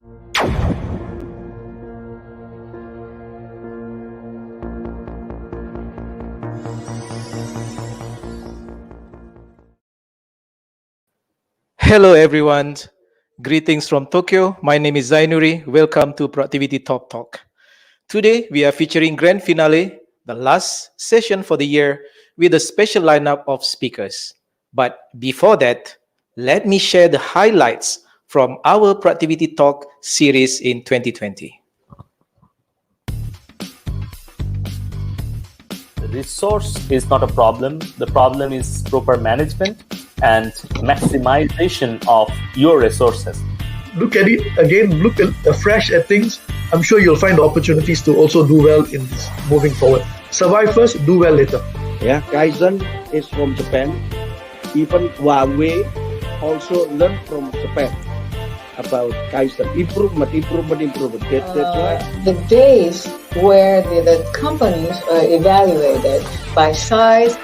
Hello everyone, greetings from Tokyo. My name is Zainuri. Welcome to Productivity Talk. Today we are featuring grand finale, the last session for the year with a special lineup of speakers. But before that, let me share the highlights from our Productivity Talk series in 2020. Resource is not a problem. The problem is proper management and maximization of your resources. Look at it again, look fresh at things. I'm sure you'll find opportunities to also do well in this moving forward. Survive first, do well later. Yeah, Kaizen is from Japan. Even Huawei also learned from Japan about Kaizen. Improvement. That's why. The days where the companies are evaluated by size,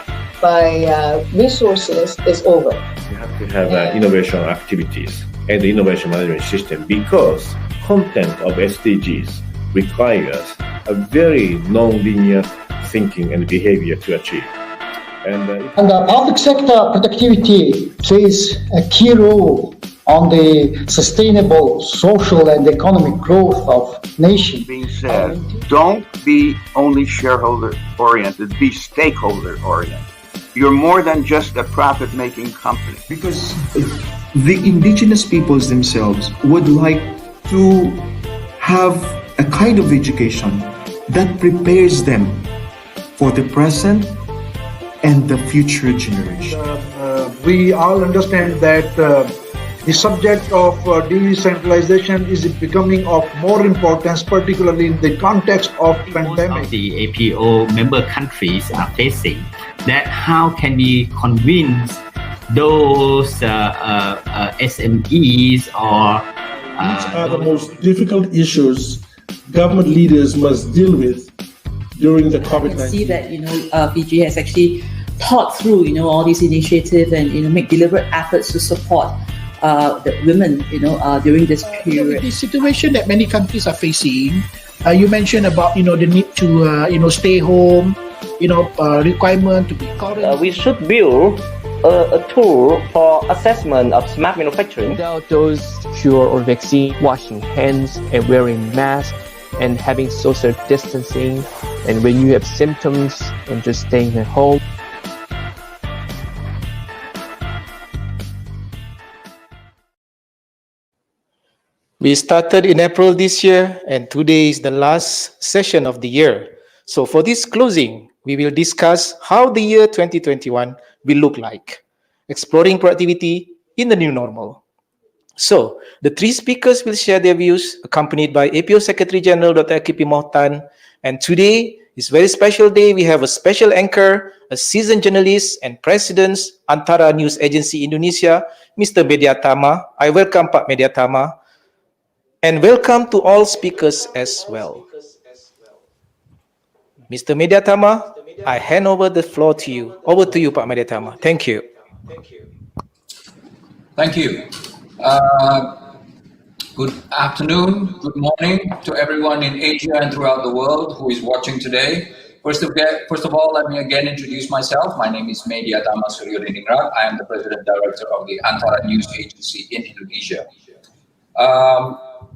by resources is over. You have to have innovation activities and the innovation management system because content of SDGs requires a very non-linear thinking and behavior to achieve. And the public sector productivity plays a key role on the sustainable social and economic growth of nation. Being said, don't be only shareholder oriented, be stakeholder oriented. You're more than just a profit-making company. Because the indigenous peoples themselves would like to have a kind of education that prepares them for the present and the future generation. We all understand that the subject of decentralization is becoming of more importance, particularly in the context of pandemic. The APO member countries are facing that how can we convince those SMEs or These are the most difficult issues government leaders must deal with during the COVID-19. I see that Fiji has actually thought through all these initiatives and make deliberate efforts to support the women during this period. The situation that many countries are facing, you mentioned about the need to stay home, requirement to be quarantined. We should build a tool for assessment of smart manufacturing. Without those cure or vaccine, washing hands and wearing masks and having social distancing, and when you have symptoms and just staying at home. We started in April this year, and today is the last session of the year. So for this closing, we will discuss how the year 2021 will look like, exploring productivity in the new normal. So the three speakers will share their views, accompanied by APO Secretary General Dr. AKP Mochtan. And today is a very special day. We have a special anchor, a seasoned journalist and president, Antara News Agency Indonesia, Mr. Meidyatama. I welcome Pak Meidyatama. And welcome to all speakers as well. Mr. Meidyatama, I hand over the floor to you. Over to you, Pak Meidyatama. Thank you. Thank you. Good afternoon, good morning to everyone in Asia and throughout the world who is watching today. First of all, let me again introduce myself. My name is Meidyatama Suryodiningrat. I am the President Director of the Antara News Agency in Indonesia.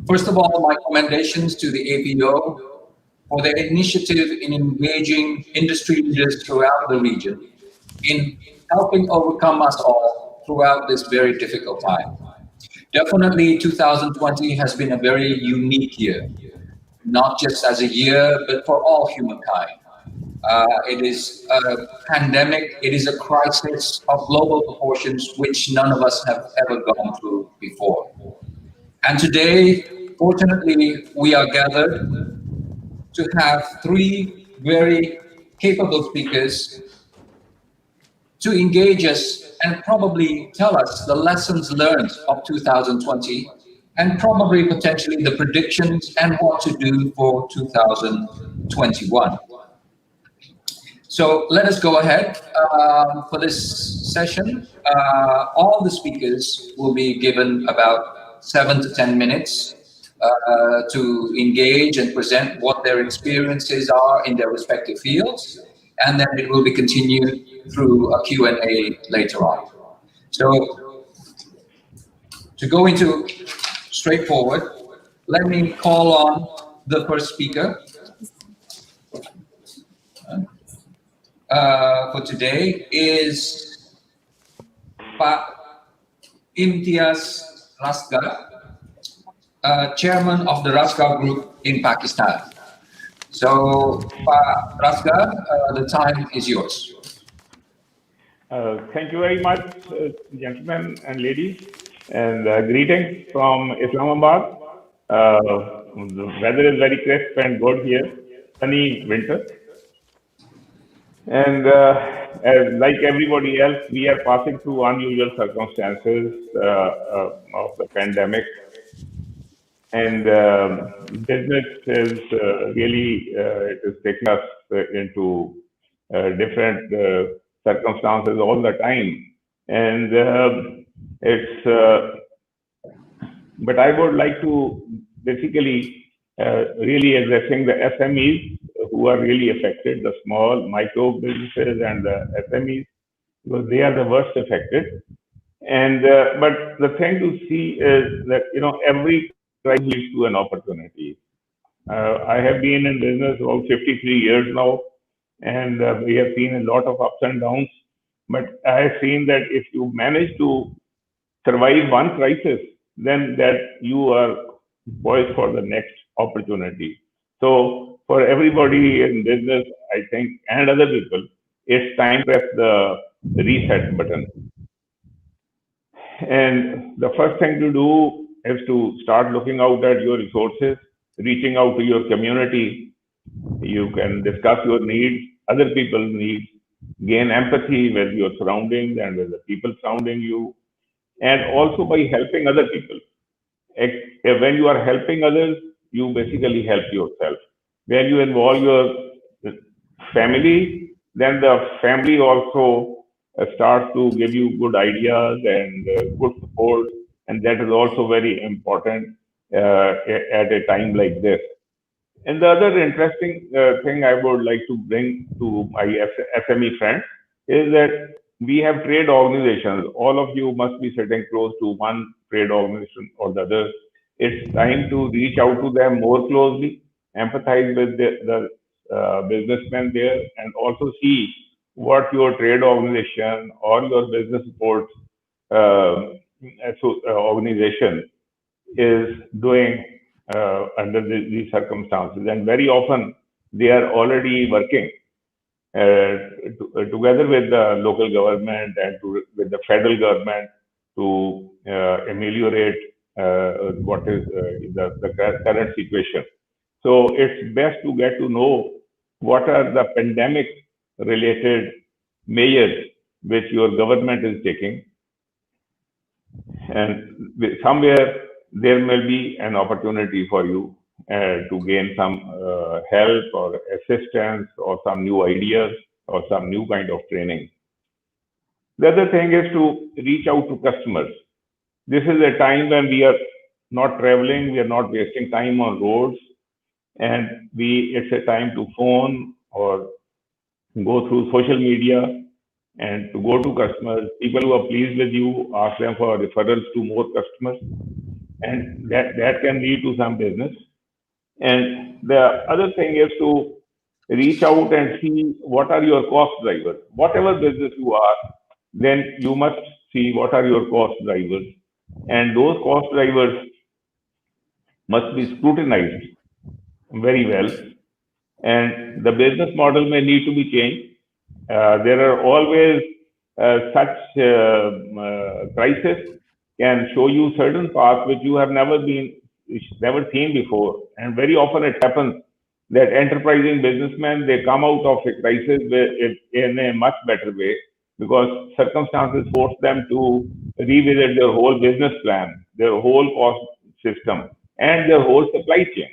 First of all, my commendations to the APO for their initiative in engaging industry leaders throughout the region in helping overcome us all throughout this very difficult time. Definitely 2020 has been a very unique year, not just as a year, but for all humankind. It is a pandemic, it is a crisis of global proportions which none of us have ever gone through before. And today, fortunately, we are gathered to have three very capable speakers to engage us and probably tell us the lessons learned of 2020 and probably potentially the predictions and what to do for 2021. So let us go ahead for this session. All the speakers will be given about 7 to 10 minutes to engage and present what their experiences are in their respective fields, and then it will be continued through a Q&A later on. So to go into straightforward, let me call on the first speaker for today is Pak Imtiaz Raska, chairman of the Raska Group in Pakistan. So, Pak Raska, the time is yours. Thank you very much, gentlemen and ladies, and greetings from Islamabad. The weather is very crisp and good here, sunny winter. And as like everybody else, we are passing through unusual circumstances of the pandemic. And business is really, it is taking us into different circumstances all the time. And but I would like to basically really addressing the SMEs who are really affected, the small micro businesses and the SMEs, because they are the worst affected. And but the thing to see is that, you know, every crisis leads to an opportunity. I have been in business about 53 years now, and we have seen a lot of ups and downs. But I have seen that if you manage to survive one crisis, then that you are poised for the next opportunity. So for everybody in business, I think, and other people, it's time to press the reset button. And the first thing to do is to start looking out at your resources, reaching out to your community. You can discuss your needs, other people's needs, gain empathy with your surroundings and with the people surrounding you, and also by helping other people. When you are helping others, you basically help yourself. When you involve your family, then the family also starts to give you good ideas and good support, and that is also very important at a time like this. And the other interesting thing I would like to bring to my SME friends is that we have trade organizations. All of you must be sitting close to one trade organization or the other. It's time to reach out to them more closely, empathize with the businessmen there, and also see what your trade organization or your business support organization is doing under these circumstances. And very often they are already working together with the local government and with the federal government to ameliorate what is the current situation. So it's best to get to know what are the pandemic related measures which your government is taking, and somewhere there may be an opportunity for you to gain some help or assistance or some new ideas or some new kind of training. The other thing is to reach out to customers. This is a time when we are not traveling, we are not wasting time on roads, and it's a time to phone or go through social media and to go to customers. People who are pleased with you, ask them for referrals to more customers, and that can lead to some business. And the other thing is to reach out and see what are your cost drivers. Whatever business you are, then you must see what are your cost drivers, and those cost drivers must be scrutinized very well, and the business model may need to be changed. There are always such crisis can show you certain paths which you have never seen before, and very often it happens that enterprising businessmen, they come out of a crisis in a much better way, because circumstances force them to revisit their whole business plan, their whole cost system, and their whole supply chain.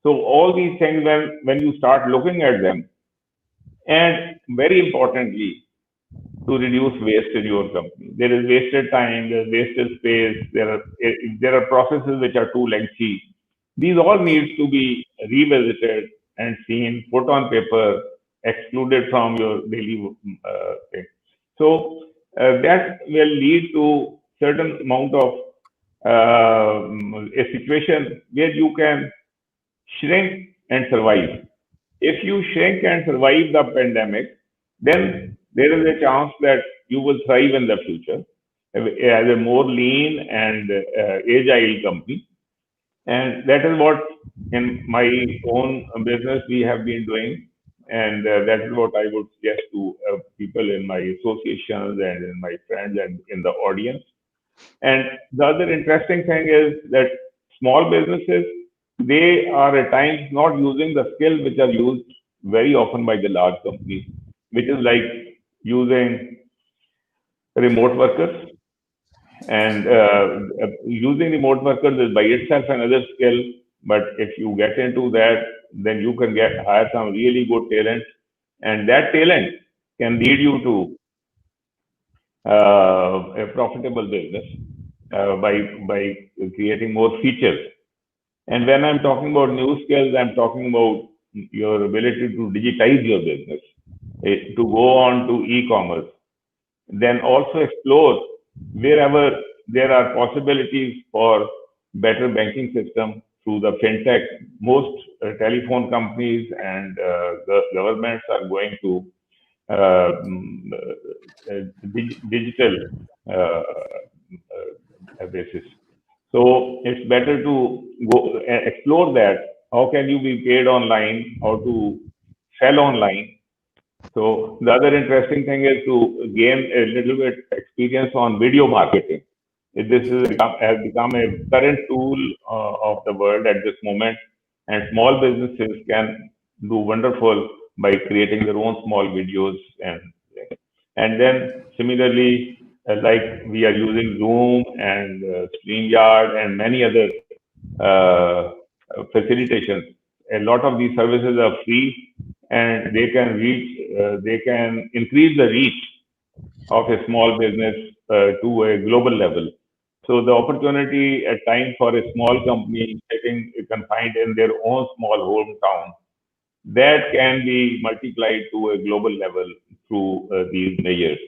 So all these things, when you start looking at them, and very importantly, to reduce waste in your company. There is wasted time, there is wasted space, there are processes which are too lengthy. These all needs to be revisited and seen, put on paper, excluded from your daily thing. So that will lead to certain amount of a situation where you can shrink and survive. If you shrink and survive the pandemic, then there is a chance that you will thrive in the future as a more lean and agile company. And that is what in my own business we have been doing. And that is what I would suggest to people in my associations and in my friends and in the audience. And the other interesting thing is that small businesses, they are at times not using the skills which are used very often by the large companies, which is like using remote workers. And using remote workers is by itself another skill. But if you get into that, then you can hire some really good talent, and that talent can lead you to a profitable business by creating more features. And when I'm talking about new skills, I'm talking about your ability to digitize your business, to go on to e-commerce, then also explore wherever there are possibilities for better banking system through the fintech. Most telephone companies and the governments are going to digital basis. So it's better to go explore that. How can you be paid online? How to sell online? So the other interesting thing is to gain a little bit experience on video marketing. This has become a current tool of the world at this moment, and small businesses can do wonderful by creating their own small videos. And then similarly, like we are using Zoom and StreamYard and many other facilitations. A lot of these services are free, and they can increase the reach of a small business to a global level. So the opportunity at times for a small company sitting confined in their own small hometown, that can be multiplied to a global level through these measures.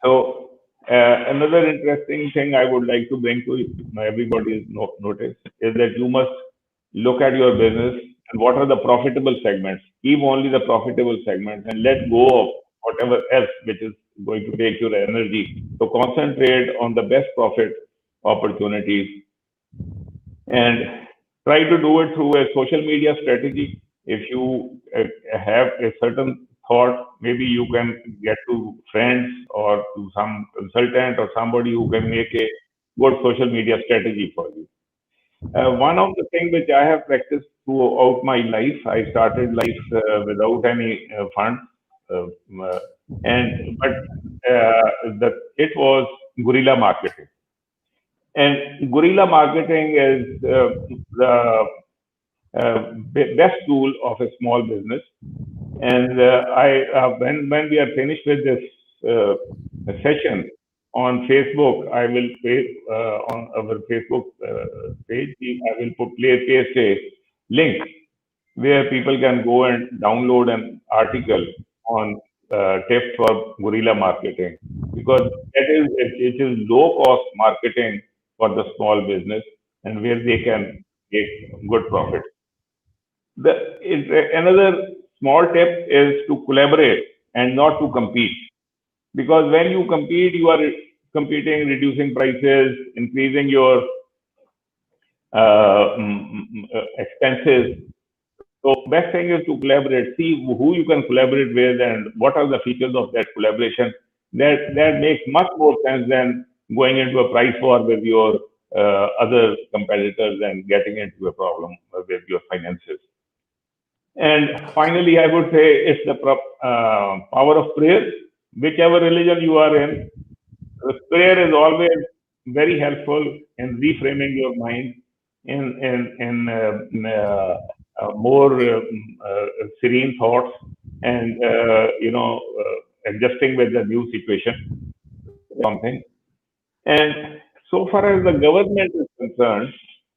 So another interesting thing I would like to bring to everybody's notice is that you must look at your business and what are the profitable segments. Keep only the profitable segments and let go of whatever else which is going to take your energy. So concentrate on the best profit opportunities and try to do it through a social media strategy. If you have a certain thought, maybe you can get to friends or to some consultant or somebody who can make a good social media strategy for you. One of the things which I have practiced throughout my life, I started life without any funds, it was guerrilla marketing. And guerrilla marketing is the best tool of a small business. And when we are finished with this session on Facebook, I will on our Facebook page, I will paste a link where people can go and download an article on tips for guerrilla marketing, because it is low cost marketing for the small business and where they can make good profit. Another small tip is to collaborate and not to compete, because when you compete, you are competing, reducing prices, increasing your expenses. So best thing is to collaborate, see who you can collaborate with and what are the features of that collaboration. That makes much more sense than going into a price war with your other competitors and getting into a problem with your finances. And finally, I would say it's the power of prayer. Whichever religion you are in, the prayer is always very helpful in reframing your mind in more serene thoughts and adjusting with the new situation. Something. And so far as the government is concerned,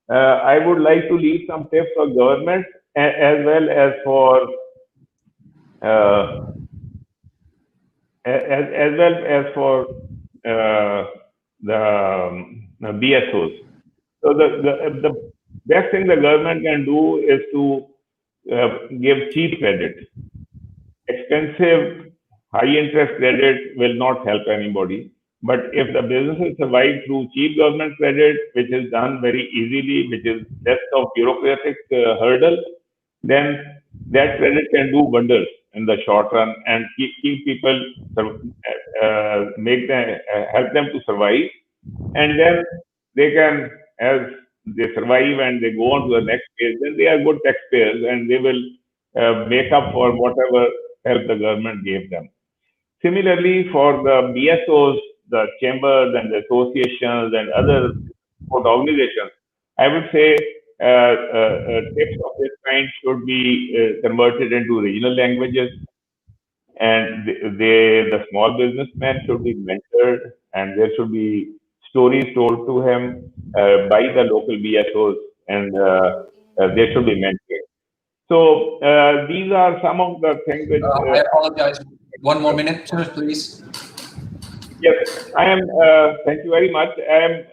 I would like to leave some tips for government as well as for the BSOs. So the best thing the government can do is to give cheap credit. Expensive, high interest credit will not help anybody. But if the businesses survive through cheap government credit, which is done very easily, which is less of bureaucratic hurdle, then that credit can do wonders in the short run and keep people, help them to survive. And then they can, as they survive and they go on to the next phase, then they are good taxpayers and they will make up for whatever help the government gave them. Similarly, for the BSOs, the chambers and the associations and other support organizations, I would say tips of this kind should be converted into regional languages, and the small businessman should be mentored, and there should be stories told to him by the local BSOs, and they should be mentored. So these are some of the things which. I apologize. One more minute, sir, please. Yes, I am. Thank you very much. I am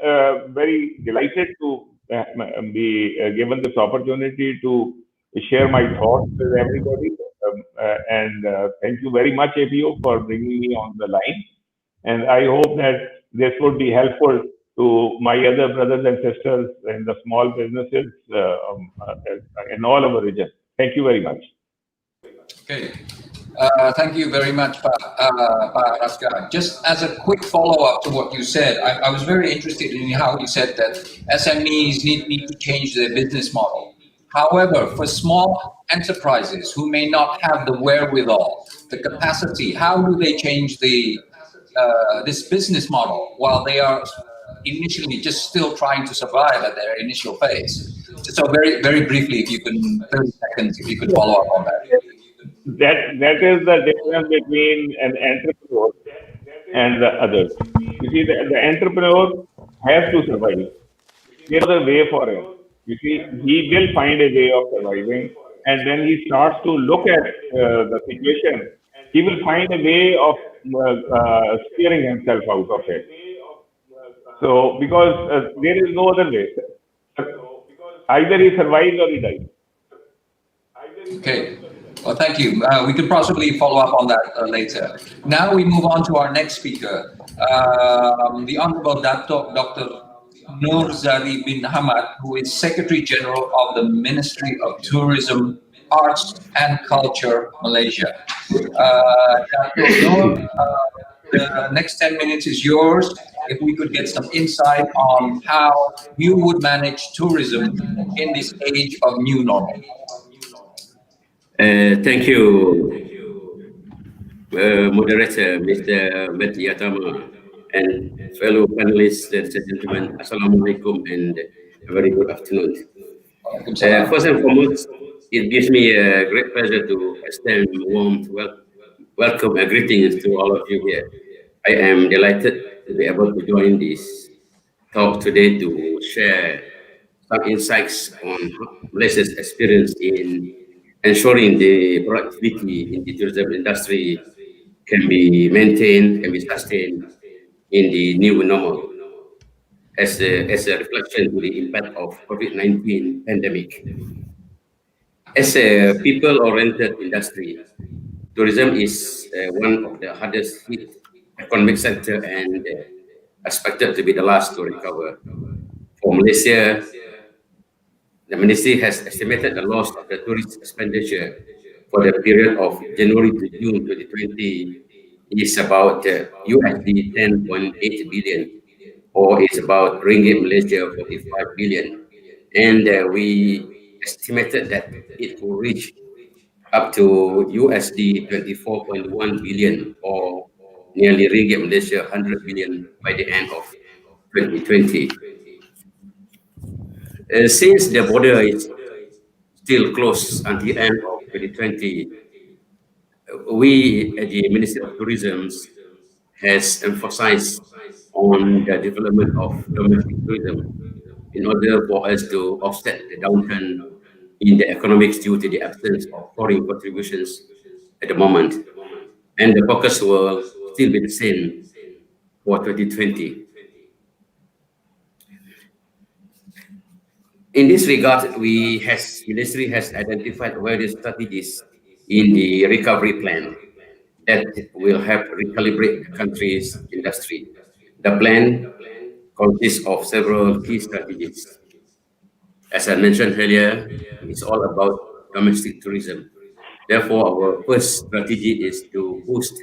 very delighted to be given this opportunity to share my thoughts with everybody. And thank you very much, APO, for bringing me on the line. And I hope that this would be helpful to my other brothers and sisters in the small businesses in all our region. Thank you very much. Okay. Thank you very much, Pak Raska. Just as a quick follow-up to what you said, I was very interested in how you said that SMEs need to change their business model. However, for small enterprises who may not have the wherewithal, the capacity, how do they change this business model while they are initially just still trying to survive at their initial phase? So very, very briefly, if you can, 30 seconds, if you could follow up on that. That is the difference between an entrepreneur and the others. You see, the entrepreneur has to survive. There's a way for him. You see, he will find a way of surviving, and when he starts to look at the situation, he will find a way of steering himself out of it. So, because there is no other way. Either he survives or he dies. Okay. Well, thank you. We could possibly follow up on that later. Now we move on to our next speaker, the Honorable Dr. Nur Zari bin Hamad, who is Secretary General of the Ministry of Tourism, Arts and Culture, Malaysia. Dr. Nur, the next 10 minutes is yours. If we could get some insight on how you would manage tourism in this age of new normal. Thank you, moderator, Mr. Meidyatama, and fellow panelists, ladies and gentlemen, Assalamualaikum and a very good afternoon. First and foremost, it gives me a great pleasure to extend warm welcome and greetings to all of you here. I am delighted to be able to join this talk today to share some insights on Malaysia's experience in ensuring the productivity in the tourism industry can be maintained and be sustained in the new normal as a reflection to the impact of COVID-19 pandemic. As a people-oriented industry, tourism is one of the hardest hit economic sector and expected to be the last to recover. For Malaysia, the ministry has estimated the loss of the tourist expenditure for the period of January to June 2020 is about USD 10.8 billion, or it's about ringgit Malaysia 45 billion. And we estimated that it will reach up to USD 24.1 billion, or nearly ringgit Malaysia 100 billion by the end of 2020. Since the border is still closed until the end of 2020, we at the Ministry of Tourism has emphasized on the development of domestic tourism in order for us to offset the downturn in the economics due to the absence of foreign contributions at the moment. And the focus will still be the same for 2020. In this regard, Ministry has identified various strategies in the recovery plan that will help recalibrate the country's industry. The plan consists of several key strategies. As I mentioned earlier, it's all about domestic tourism. Therefore, our first strategy is to boost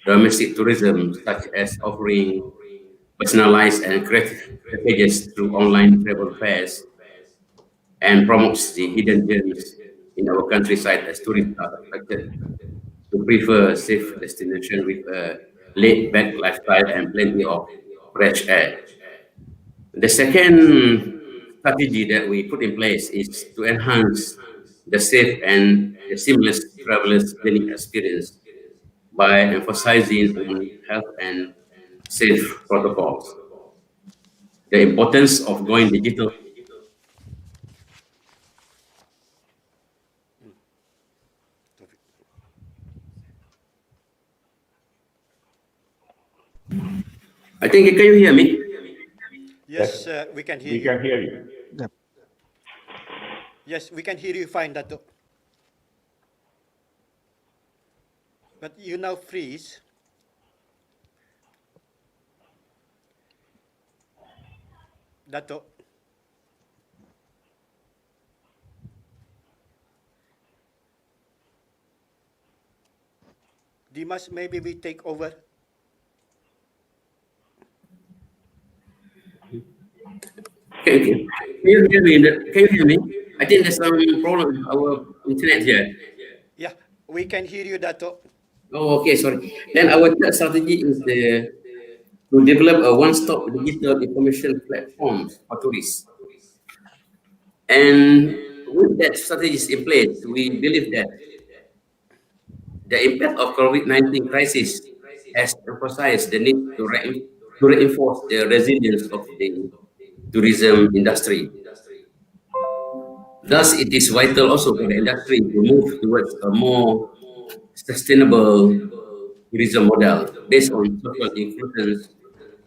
domestic tourism, such as offering personalized and creative packages through online travel fairs, and promotes the hidden gems in our countryside as tourists are attracted to prefer a safe destination with a laid-back lifestyle and plenty of fresh air. The second strategy that we put in place is to enhance the safe and the seamless travelers planning experience by emphasizing on health and safe protocols. The importance of going digital. I think, can you hear me? Yes, we can hear you. We can hear you. Yes, we can hear you fine, Dato. But you now freeze. Dato. Dimas, maybe we take over. Can you hear me? Can you hear me? I think there's some problem with our internet here. Yeah, we can hear you, Dato. Oh, okay, sorry. Then our third strategy is to develop a one-stop digital information platform for tourists. And with that strategies in place, we believe that the impact of COVID-19 crisis has emphasized the need to reinforce the resilience of the tourism industry. Thus, it is vital also for the industry to move towards a more sustainable tourism model based on social inclusion,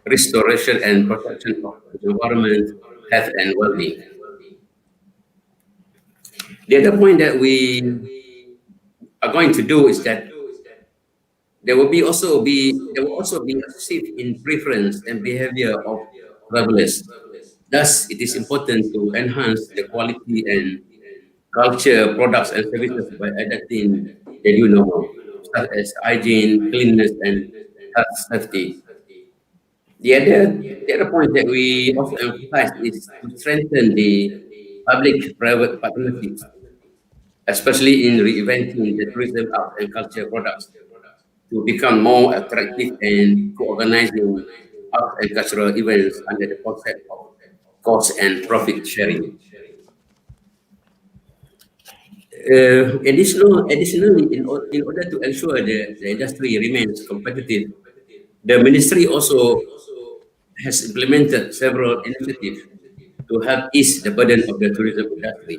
restoration and protection of the environment, health and well-being. The other point that we are going to do is that there will also be a shift in preference and behavior of travelers. Thus, it is important to enhance the quality and culture, products and services by adapting the new normal, such as hygiene, cleanliness, and health safety. The other point that we also emphasize is to strengthen the public-private partnerships, especially in reinventing the tourism arts and culture products to become more attractive and co-organizing arts and cultural events under the concept of cost and profit sharing. Additionally, in order to ensure the industry remains competitive, the ministry also has implemented several initiatives to help ease the burden of the tourism industry.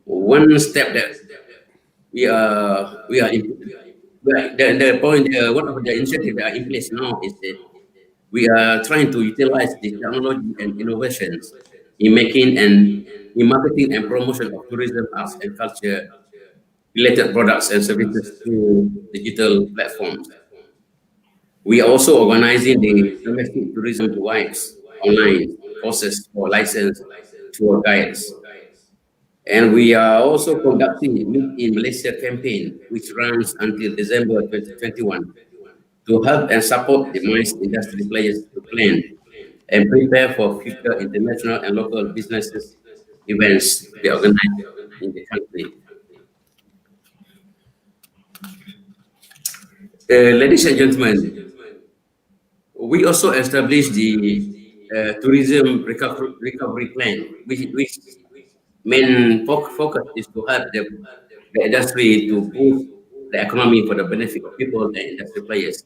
One step that one of the initiatives that are in place now is that we are trying to utilize the technology and innovations in marketing and promotion of tourism, arts and culture related products and services through digital platforms. We are also organizing the domestic tourism wives online courses for licensed tour guides. And we are also conducting Meet in Malaysia campaign, which runs until December 2021, to help and support the MICE industry players to plan and prepare for future international and local businesses events to be organized in the country. Ladies and gentlemen, we also established the tourism recovery plan, which main focus is to help the industry to boost the economy for the benefit of people and industry players.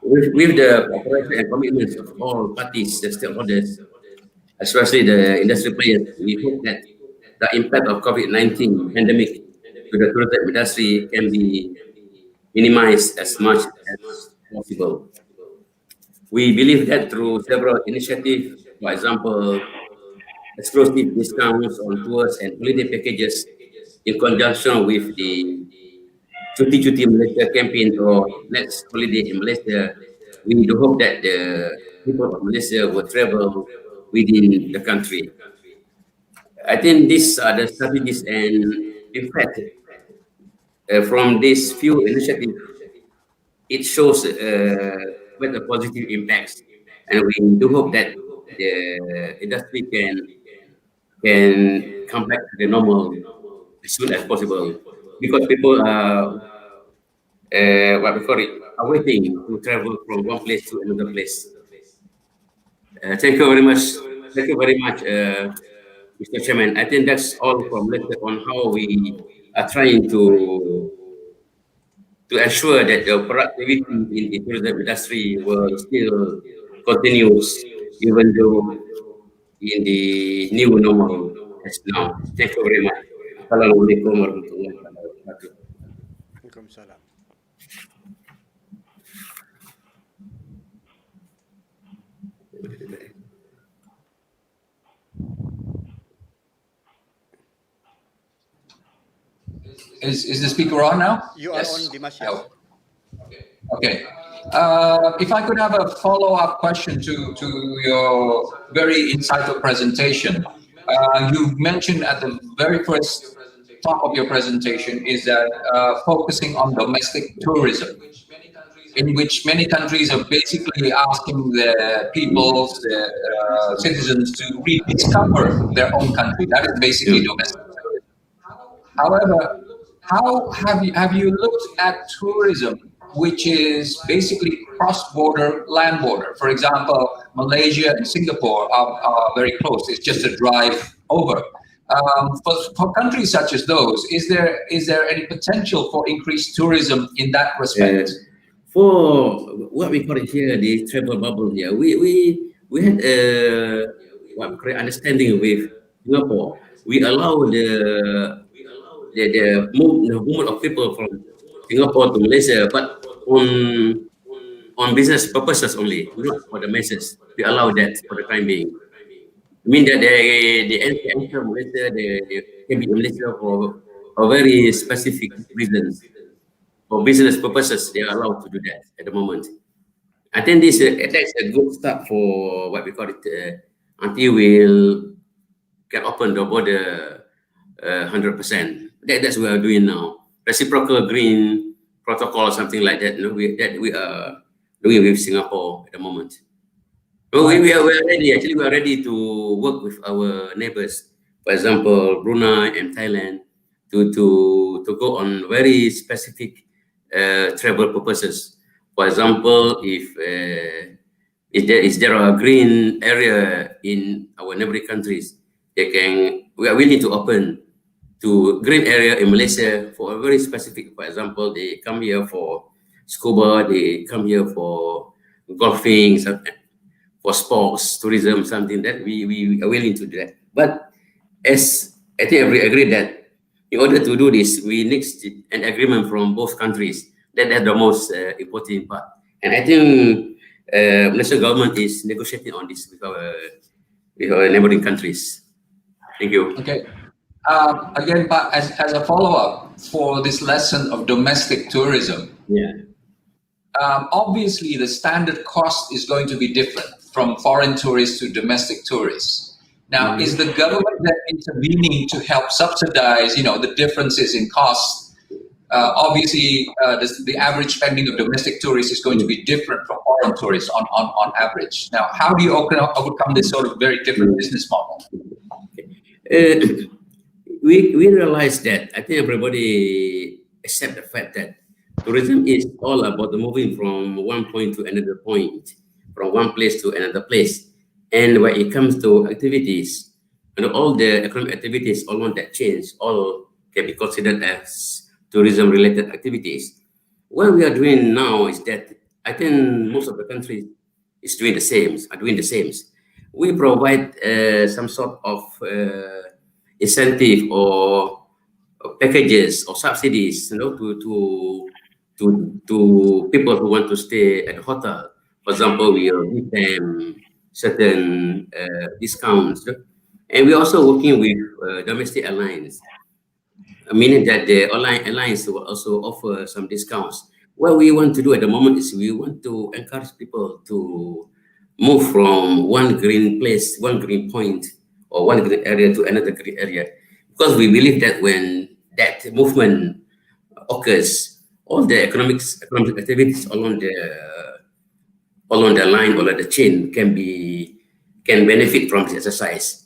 With the cooperation and commitments of all parties, the stakeholders, especially the industry players. We hope that the impact of COVID-19 pandemic to the tourism industry can be minimized as much as possible. We believe that through several initiatives, for example, exclusive discounts on tours and holiday packages in conjunction with the Cuti Malaysia campaign or Let's Holiday in Malaysia, we do hope that the people of Malaysia will travel within the country. I think these are the strategies, and in fact, from these few initiatives, it shows quite a positive impacts, and we do hope that the industry can come back to the normal as soon as possible, because people are what we call it, are waiting to travel from one place to another place. Thank you very much. Thank you very much, Mr. Chairman. I think that's all from Lester on how we are trying to ensure that the productivity in the tourism industry will still continues, even though in the new normal as now. Thank you very much. Assalamualaikum warahmatullahi wabarakatuh. Waalaikumsalam. Is the speaker on now? You are on, Dimas. Yes. Okay. If I could have a follow-up question to your very insightful presentation. You mentioned at the very first top of your presentation is that focusing on domestic tourism, in which many countries are basically asking their peoples, their citizens to rediscover their own country. That is basically domestic tourism. However, how have you looked at tourism, which is basically cross-border, land border? For example, Malaysia and Singapore are very close. It's just a drive over. For countries such as those, is there any potential for increased tourism in that respect? For what we call it here, the travel bubble here, we had what we call understanding with Singapore. We allow the movement of people from Singapore to Malaysia, but on business purposes only, not for the masses. We allow that for the time being. I mean that they enter Malaysia, they can be in Malaysia for very specific reasons. For business purposes, they are allowed to do that at the moment. I think that's a good start for what we call it until we'll can open the border 100%. That's what we are doing now. Reciprocal green protocol or something like that. We are doing with Singapore at the moment. So we are ready. Actually, we are ready to work with our neighbors. For example, Brunei and Thailand to go on very specific travel purposes. For example, if there are a green area in our neighboring countries, we are willing to open to green area in Malaysia for a very specific. For example, they come here for scuba, they come here for golfing, for sports, tourism, something that we are willing to do that. But as I think we agree that in order to do this, we need an agreement from both countries. That's the most important part. And I think Malaysian government is negotiating on this with our neighboring countries. Thank you. Okay. Again, as a follow-up for this lesson of domestic tourism, obviously the standard cost is going to be different from foreign tourists to domestic tourists. Now, is the government then intervening to help subsidize, the differences in costs? Obviously, the average spending of domestic tourists is going to be different from foreign tourists on average. Now, how do you overcome this sort of very different business model? We realize that I think everybody accept the fact that tourism is all about moving from one point to another point, from one place to another place. And when it comes to activities, all the economic activities, all that change, all can be considered as tourism-related activities. What we are doing now is that I think most of the countries are doing the same. we provide some sort of incentive or packages or subsidies, to people who want to stay at the hotel. For example, we will give them certain discounts, and we're also working with domestic airlines, meaning that the online airlines will also offer some discounts. What we want to do at the moment is we want to encourage people to move from one green place, one green point, or one green area to another green area, because we believe that when that movement occurs, all the economic activities along the line or the chain can benefit from this exercise.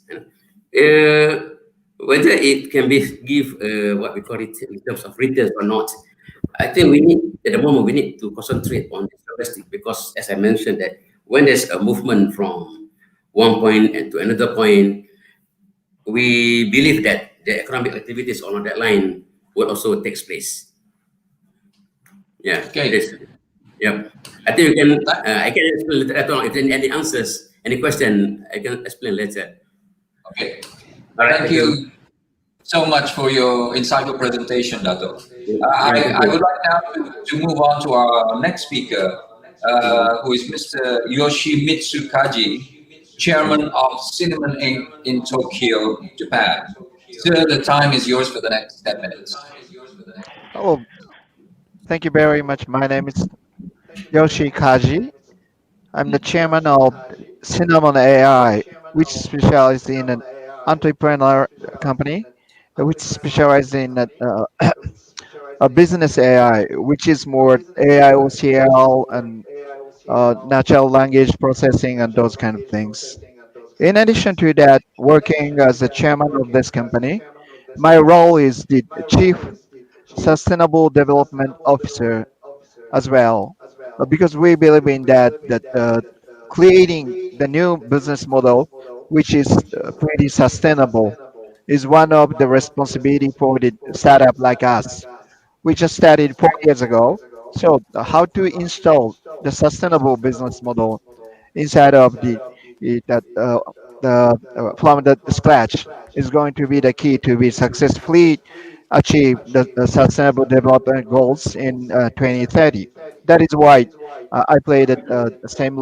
Whether it can be give what we call it in terms of returns or not, I think we need at the moment we need to concentrate on this domestic, because as I mentioned that when there's a movement from one point and to another point, we believe that the economic activities along that line will also take place. Yeah. Okay. Yeah. I think you can. I can explain later on. If there any answers, any question, I can explain later. Okay. All right. Thank you so much for your insightful presentation, Dato. I would like now to move on to our next speaker, who is Mr. Yoshimitsu KAJI, Chairman of Cinnamon Inc. in Tokyo, Japan. Sir, the time is yours for the next 10 minutes. Oh, thank you very much. My name is Yoshi Kaji. I'm the chairman of Cinnamon AI, which specializes in an entrepreneur company, which specializes in a business AI, which is more AI OCL and natural language processing and those kind of things. In addition to that, working as the chairman of this company, my role is the chief sustainable development officer as well, because we believe in that creating the new business model, which is pretty sustainable, is one of the responsibility for the startup like us. We just started 4 years ago. So how to install the sustainable business model inside of that from the scratch is going to be the key to be successfully achieve the sustainable development goals in 2030. That is why I played the same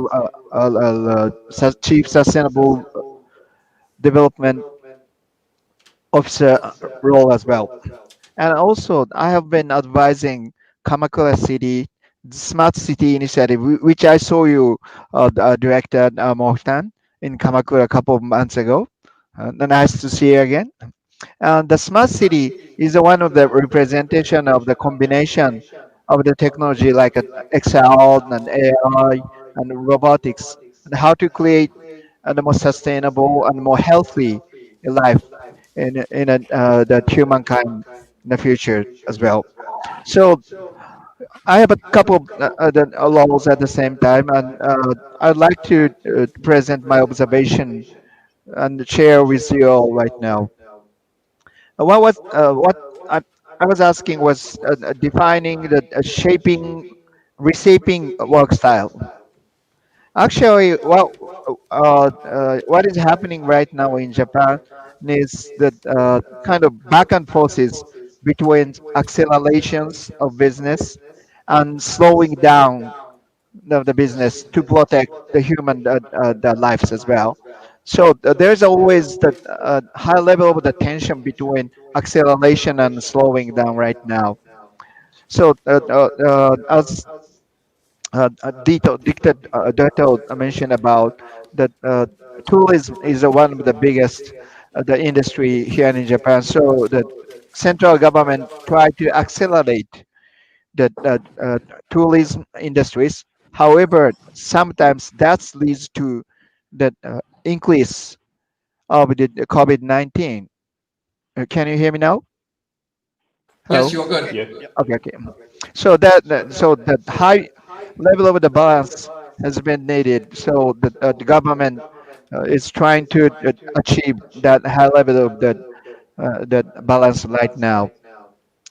chief sustainable development officer role as well. And also, I have been advising Kamakura City Smart City Initiative, which I saw you, Director Mochtan, in Kamakura a couple of months ago. Nice to see you again. And the smart city is one of the representation of the combination of the technology like XL and AI and robotics, and how to create a more sustainable and more healthy life in the humankind in the future as well. So I have a couple of the laws at the same time, and I'd like to present my observation and share with you all right now. What I was asking was defining the reshaping work style. Actually, what is happening right now in Japan is that kind of back and forces between accelerations of business and slowing down the business to protect the human the lives as well. So there's always the high level of the tension between acceleration and slowing down right now. So as Dito mentioned about that tourism is one of the biggest the industry here in Japan. So the central government tried to accelerate the tourism industries. However, sometimes that leads to the increase of the COVID-19. Can you hear me now? Hello? Yes, you're good. Yes. Okay, okay. So so that high level of the balance has been needed. So the government is trying to achieve that high level of that balance right now.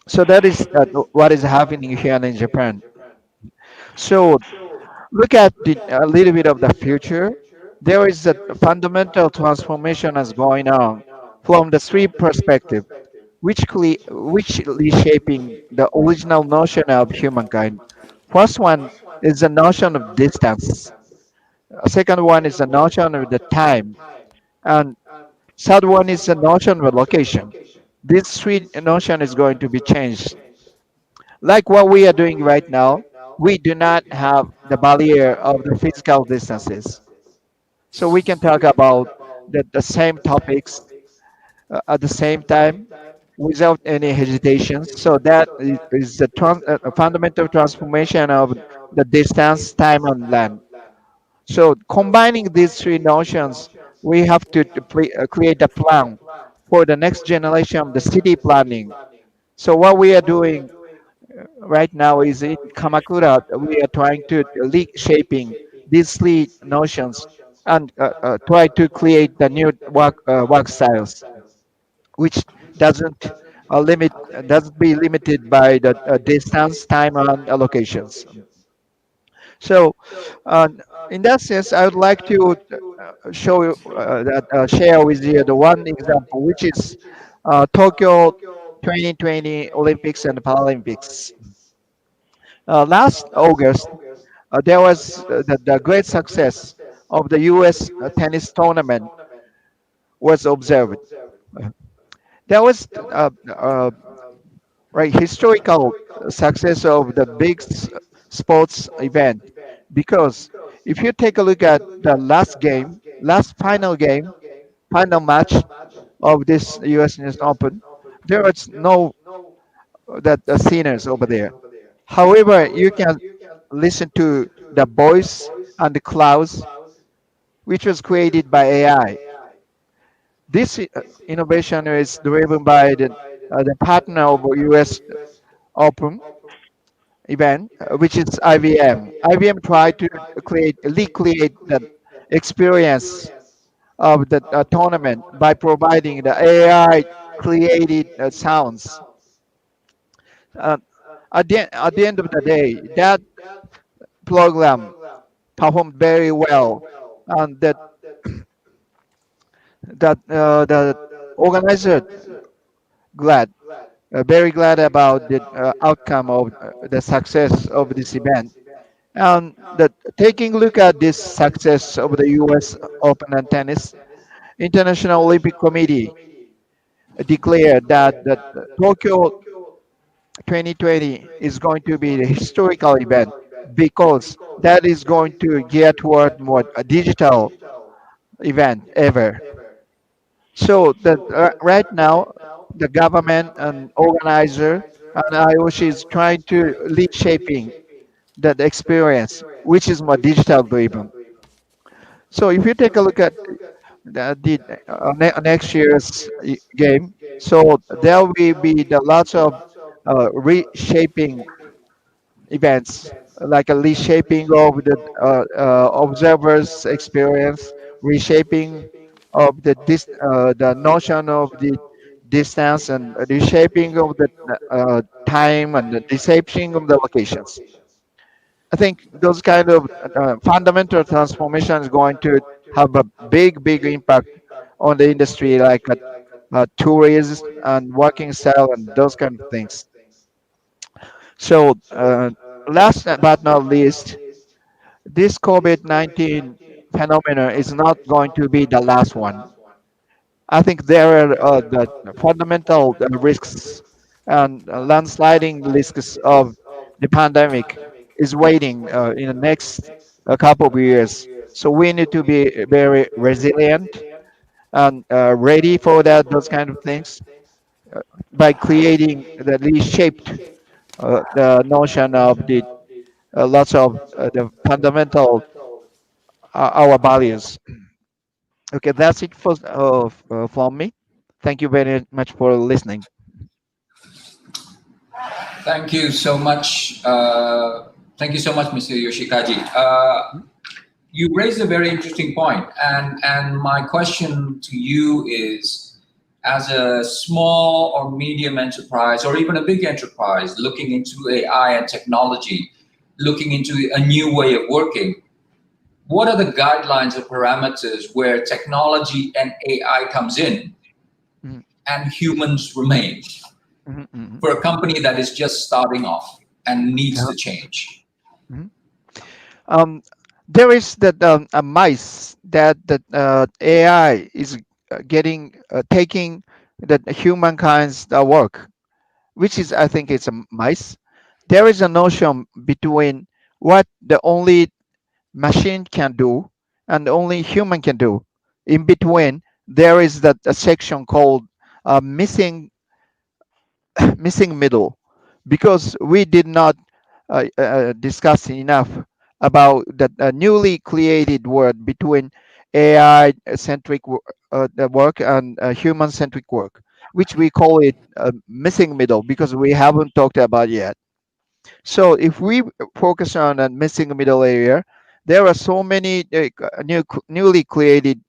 So that is what is happening here in Japan. So look at a little bit of the future. there is a fundamental transformation is going on from the three perspective, which reshaping the original notion of humankind. First one is the notion of distance. Second one is the notion of the time, and third one is the notion of location. This three notion is going to be changed. Like what we are doing right now, we do not have the barrier of the physical distances. So we can talk about the same topics at the same time without any hesitation. So that is the a fundamental transformation of the distance, time, and land. So combining these three notions, we have to create a plan for the next generation of the city planning. So what we are doing right now is in Kamakura, we are trying to shaping these three notions and try to create the new work styles, which doesn't doesn't be limited by the distance, time, and allocations. So, uh, in that sense, I would like to show you share with you the one example, which is Tokyo 2020 Olympics and Paralympics. Last August, there was the great success of the U.S. Tennis tournament was observed. There was right historical success of the big sports event, because if you take a look at the last final match of this U.S. Tennis Open, there was no that singers over there. However, you can listen to the voice and the clouds, which was created by AI. This innovation is driven by the partner of U.S. Open event, which is IBM. IBM tried to recreate the experience of the tournament by providing the AI created sounds. Uh, at the end of the day, that program performed very well, and the organizer glad, very glad about the outcome of the success of this event. And taking a look at this success of the U.S. Open and Tennis, International Olympic Committee declared that Tokyo 2020 is going to be the historical event, because that is going to gear toward more a digital event ever. So right now, the government and organizer and IOC is trying to lead shaping that experience, which is more digital driven. So if you take a look at next year's game, so there will be the lots of reshaping events, like a reshaping of the observers' experience, reshaping of the notion of the distance, and reshaping of the time, and the reshaping of the locations. I think those kind of fundamental transformation is going to have a big impact on the industry, like tourism and working style and those kind of things. So, last but not least, this COVID-19 phenomenon is not going to be the last one. I think there are the fundamental risks and landsliding risks of the pandemic is waiting in the next couple of years. So we need to be very resilient and ready for those kind of things, by creating the reshaped the notion of the lots of the fundamental our values. Okay, that's it from me. Thank you very much for listening. Thank you so much. Thank you so much, Mr. Yoshikaji. You raised a very interesting point, and my question to you is, as a small or medium enterprise, or even a big enterprise looking into AI and technology, looking into a new way of working, what are the guidelines or parameters where technology and AI comes in and humans remain for a company that is just starting off and needs to change? There is that a mice that AI is getting taking that humankind's work, which is I think it's a mice. There is a notion between what the only machine can do and only human can do. In between, there is that a section called missing missing middle, because we did not discuss enough about that newly created word between AI centric work and human centric work, which we call it missing middle because we haven't talked about yet. So if we focus on a missing middle area, there are so many newly created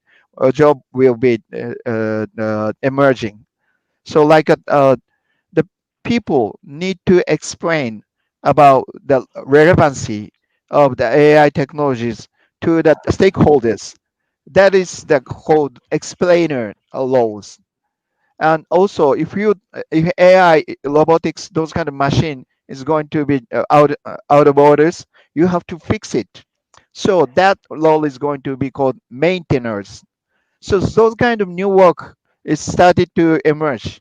job will be emerging. So like the people need to explain about the relevancy of the AI technologies to the stakeholders. That is the called explainer laws. And also, if AI, robotics, those kind of machine is going to be out of orders, you have to fix it. So that law is going to be called maintainers. So those kind of new work is started to emerge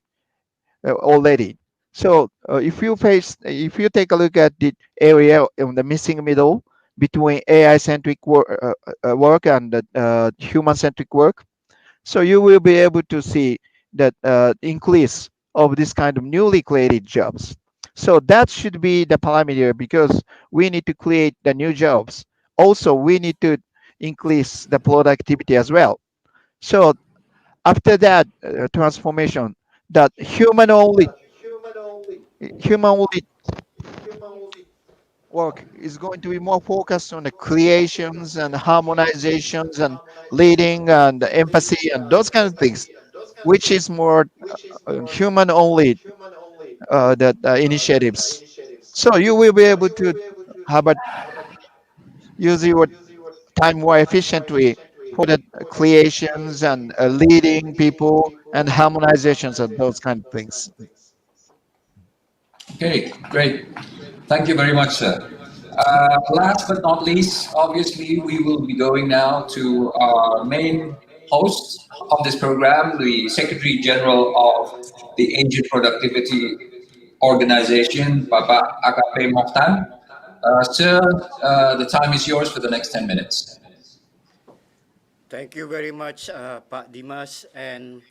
already. So if you take a look at the area in the missing middle between AI centric work and human centric work, so you will be able to see that increase of this kind of newly created jobs. So that should be the parameter because we need to create the new jobs. Also, we need to increase the productivity as well. So after that transformation, that human only work is going to be more focused on the creations and harmonizations and leading and empathy and those kind of things, which is more human only that initiatives. So you will be able to have a use your time more efficiently for the creations and leading people and harmonizations and those kind of things. Okay, great. Thank you very much, sir. Last but not least, obviously, we will be going now to our main host of this program, the Secretary General of the Agent Productivity Organization, Bapak AKP Mochtan. Sir, the time is yours for the next 10 minutes. Thank you very much, Pak Dimas. And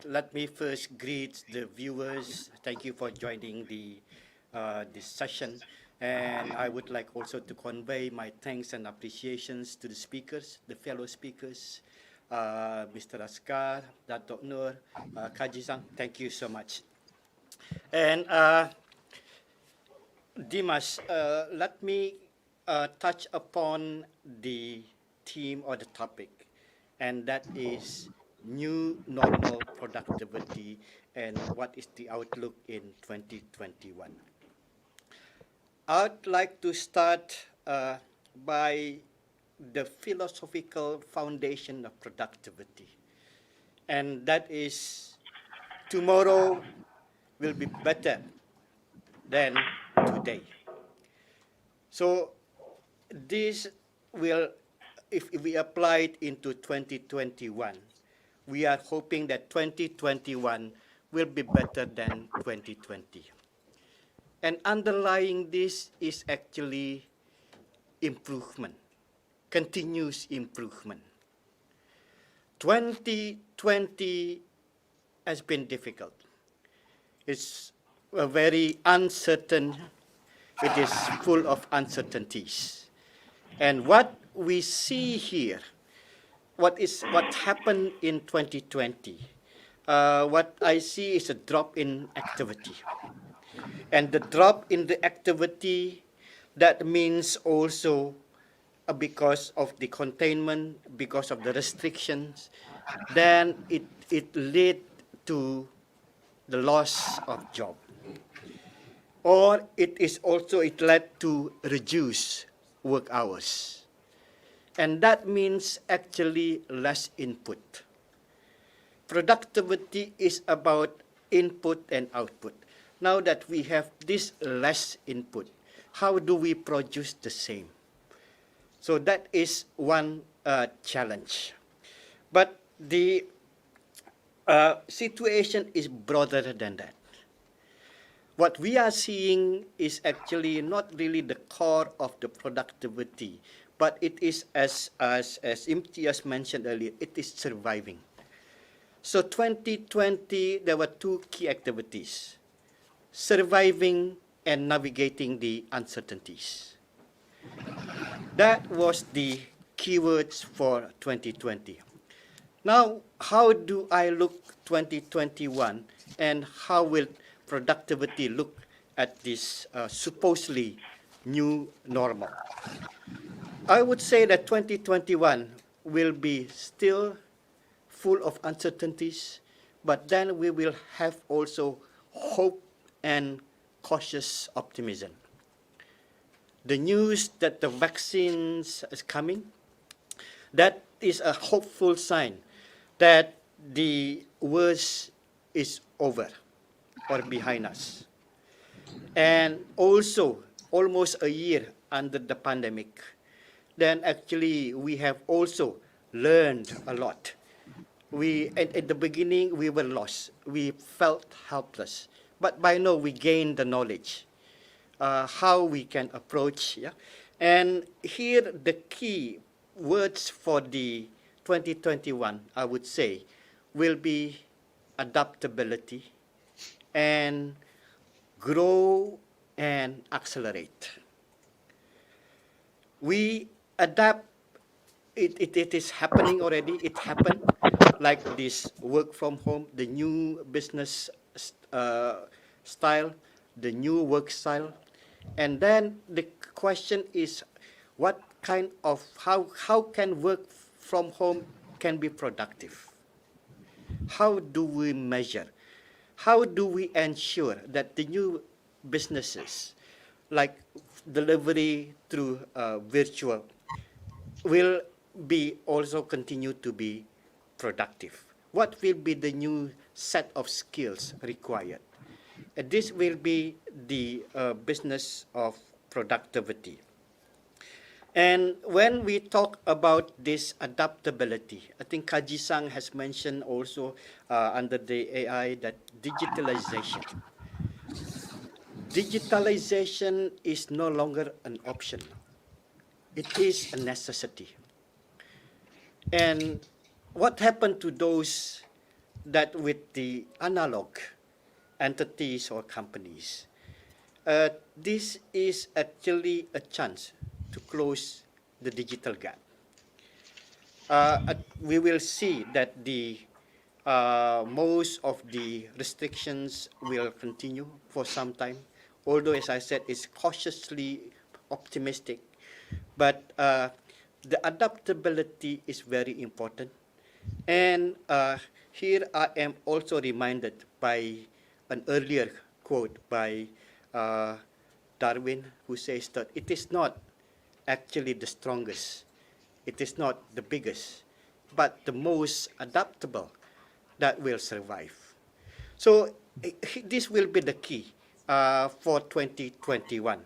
let me first greet the viewers. Thank you for joining this session. And I would like also to convey my thanks and appreciations to the speakers, the fellow speakers, Mr. Askar, Dato' Nur, Kaji-san. Thank you so much. And Dimas, let me touch upon the theme or the topic, and that is new normal productivity and what is the outlook in 2021. I'd like to start by the philosophical foundation of productivity, and that is tomorrow will be better than today. So this will, if we apply it into 2021, we are hoping that 2021 will be better than 2020. And underlying this is actually improvement, continuous improvement. 2020 has been difficult. It's a very uncertain, it is full of uncertainties. And what we see here, what happened in 2020, what I see is a drop in activity. And the drop in the activity, that means also because of the containment, because of the restrictions, then it led to the loss of job. Or it led to reduced work hours. And that means actually less input. Productivity is about input and output. Now that we have this less input, how do we produce the same? So that is one challenge. But the situation is broader than that. What we are seeing is actually not really the core of the productivity, but it is, as Imtiaz mentioned earlier, it is surviving. So 2020, there were two key activities: surviving and navigating the uncertainties. That was the keywords for 2020. Now, how do I look 2021, and how will productivity look at this supposedly new normal? I would say that 2021 will be still full of uncertainties, but then we will have also hope and cautious optimism. The news that the vaccines is coming, that is a hopeful sign that the worst is over or behind us. And also, almost a year under the pandemic, then actually we have also learned a lot. At the beginning, we were lost. We felt helpless. But by now, we gained the knowledge, how we can approach. Yeah? And here, the key words for the 2021, I would say, will be adaptability and grow and accelerate. We adapt. It is happening already. It happened, like this work from home, the new business style, the new work style. And then the question is, what kind of, how can work from home can be productive? How do we measure? How do we ensure that the new businesses, like delivery through virtual, will be also continue to be productive? What will be the new set of skills required? And this will be the business of productivity. And when we talk about this adaptability, I think Kaji-san has mentioned also under the AI that digitalization. Digitalization is no longer an option. It is a necessity. And what happened to those that with the analog entities or companies? This is actually a chance to close the digital gap. We will see that the most of the restrictions will continue for some time, although, as I said, it's cautiously optimistic. But the adaptability is very important. And here I am also reminded by an earlier quote by Darwin, who says that it is not actually the strongest, it is not the biggest, but the most adaptable that will survive. So this will be the key for 2021.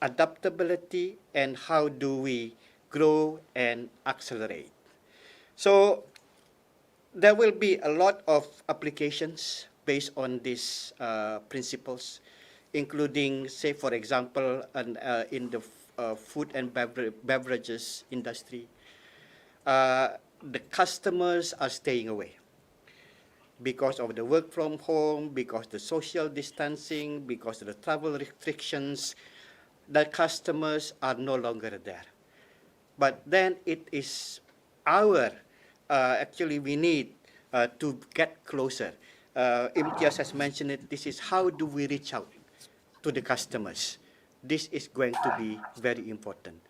Adaptability and how do we grow and accelerate. So there will be a lot of applications based on these principles, including, say, for example, in the food and beverages industry, the customers are staying away because of the work from home, because the social distancing, because of the travel restrictions. The customers are no longer there. But then it is our, actually we need to get closer. Imtiaz has mentioned it, this is how do we reach out to the customers. This is going to be very important.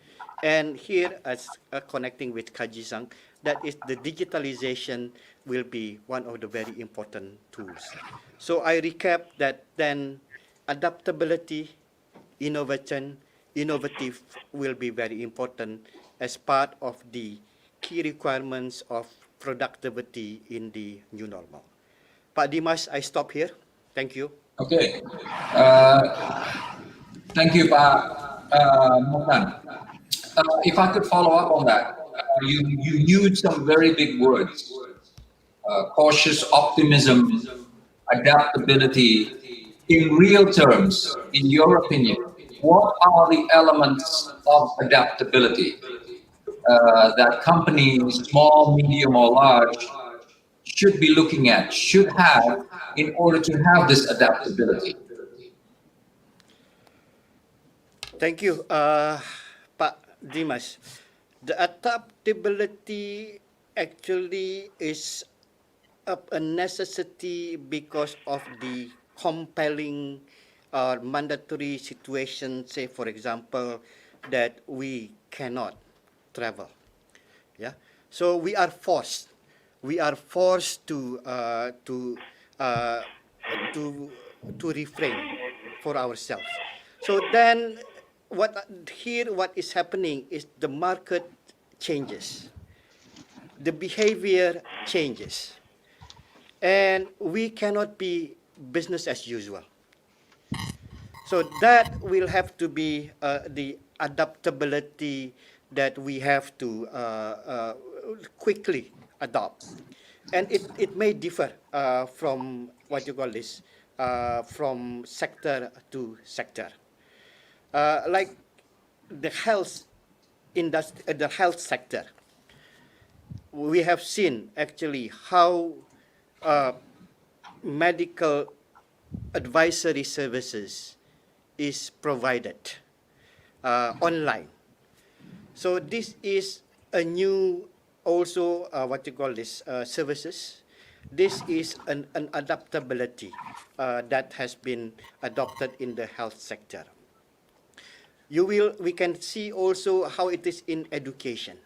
And here, as connecting with Kaji-san, that is the digitalization will be one of the very important tools. So I recap that then adaptability, innovation, innovative will be very important as part of the key requirements of productivity in the new normal. Pak Dimas, I stop here. Thank you. Okay. Thank you, Pak Mochtan. If I could follow up on that, you used some very big words: cautious optimism, adaptability. In real terms, in your opinion, what are the elements of adaptability that companies, small, medium, or large, should be looking at, should have, in order to have this adaptability? Thank you, Pak Dimas. The adaptability actually is a necessity because of the compelling or mandatory situation, say for example, that we cannot travel. Yeah, so we are forced to refrain for ourselves. So then what is happening is the market changes, the behavior changes, and we cannot be business as usual. So that will have to be the adaptability that we have to quickly adopt. And it may differ from what you call this, from sector to sector. Like the health industry, the health sector, we have seen actually how medical advisory services is provided online. So this is a new also what you call this services. This is an adaptability that has been adopted in the health sector. We can see also how it is in education.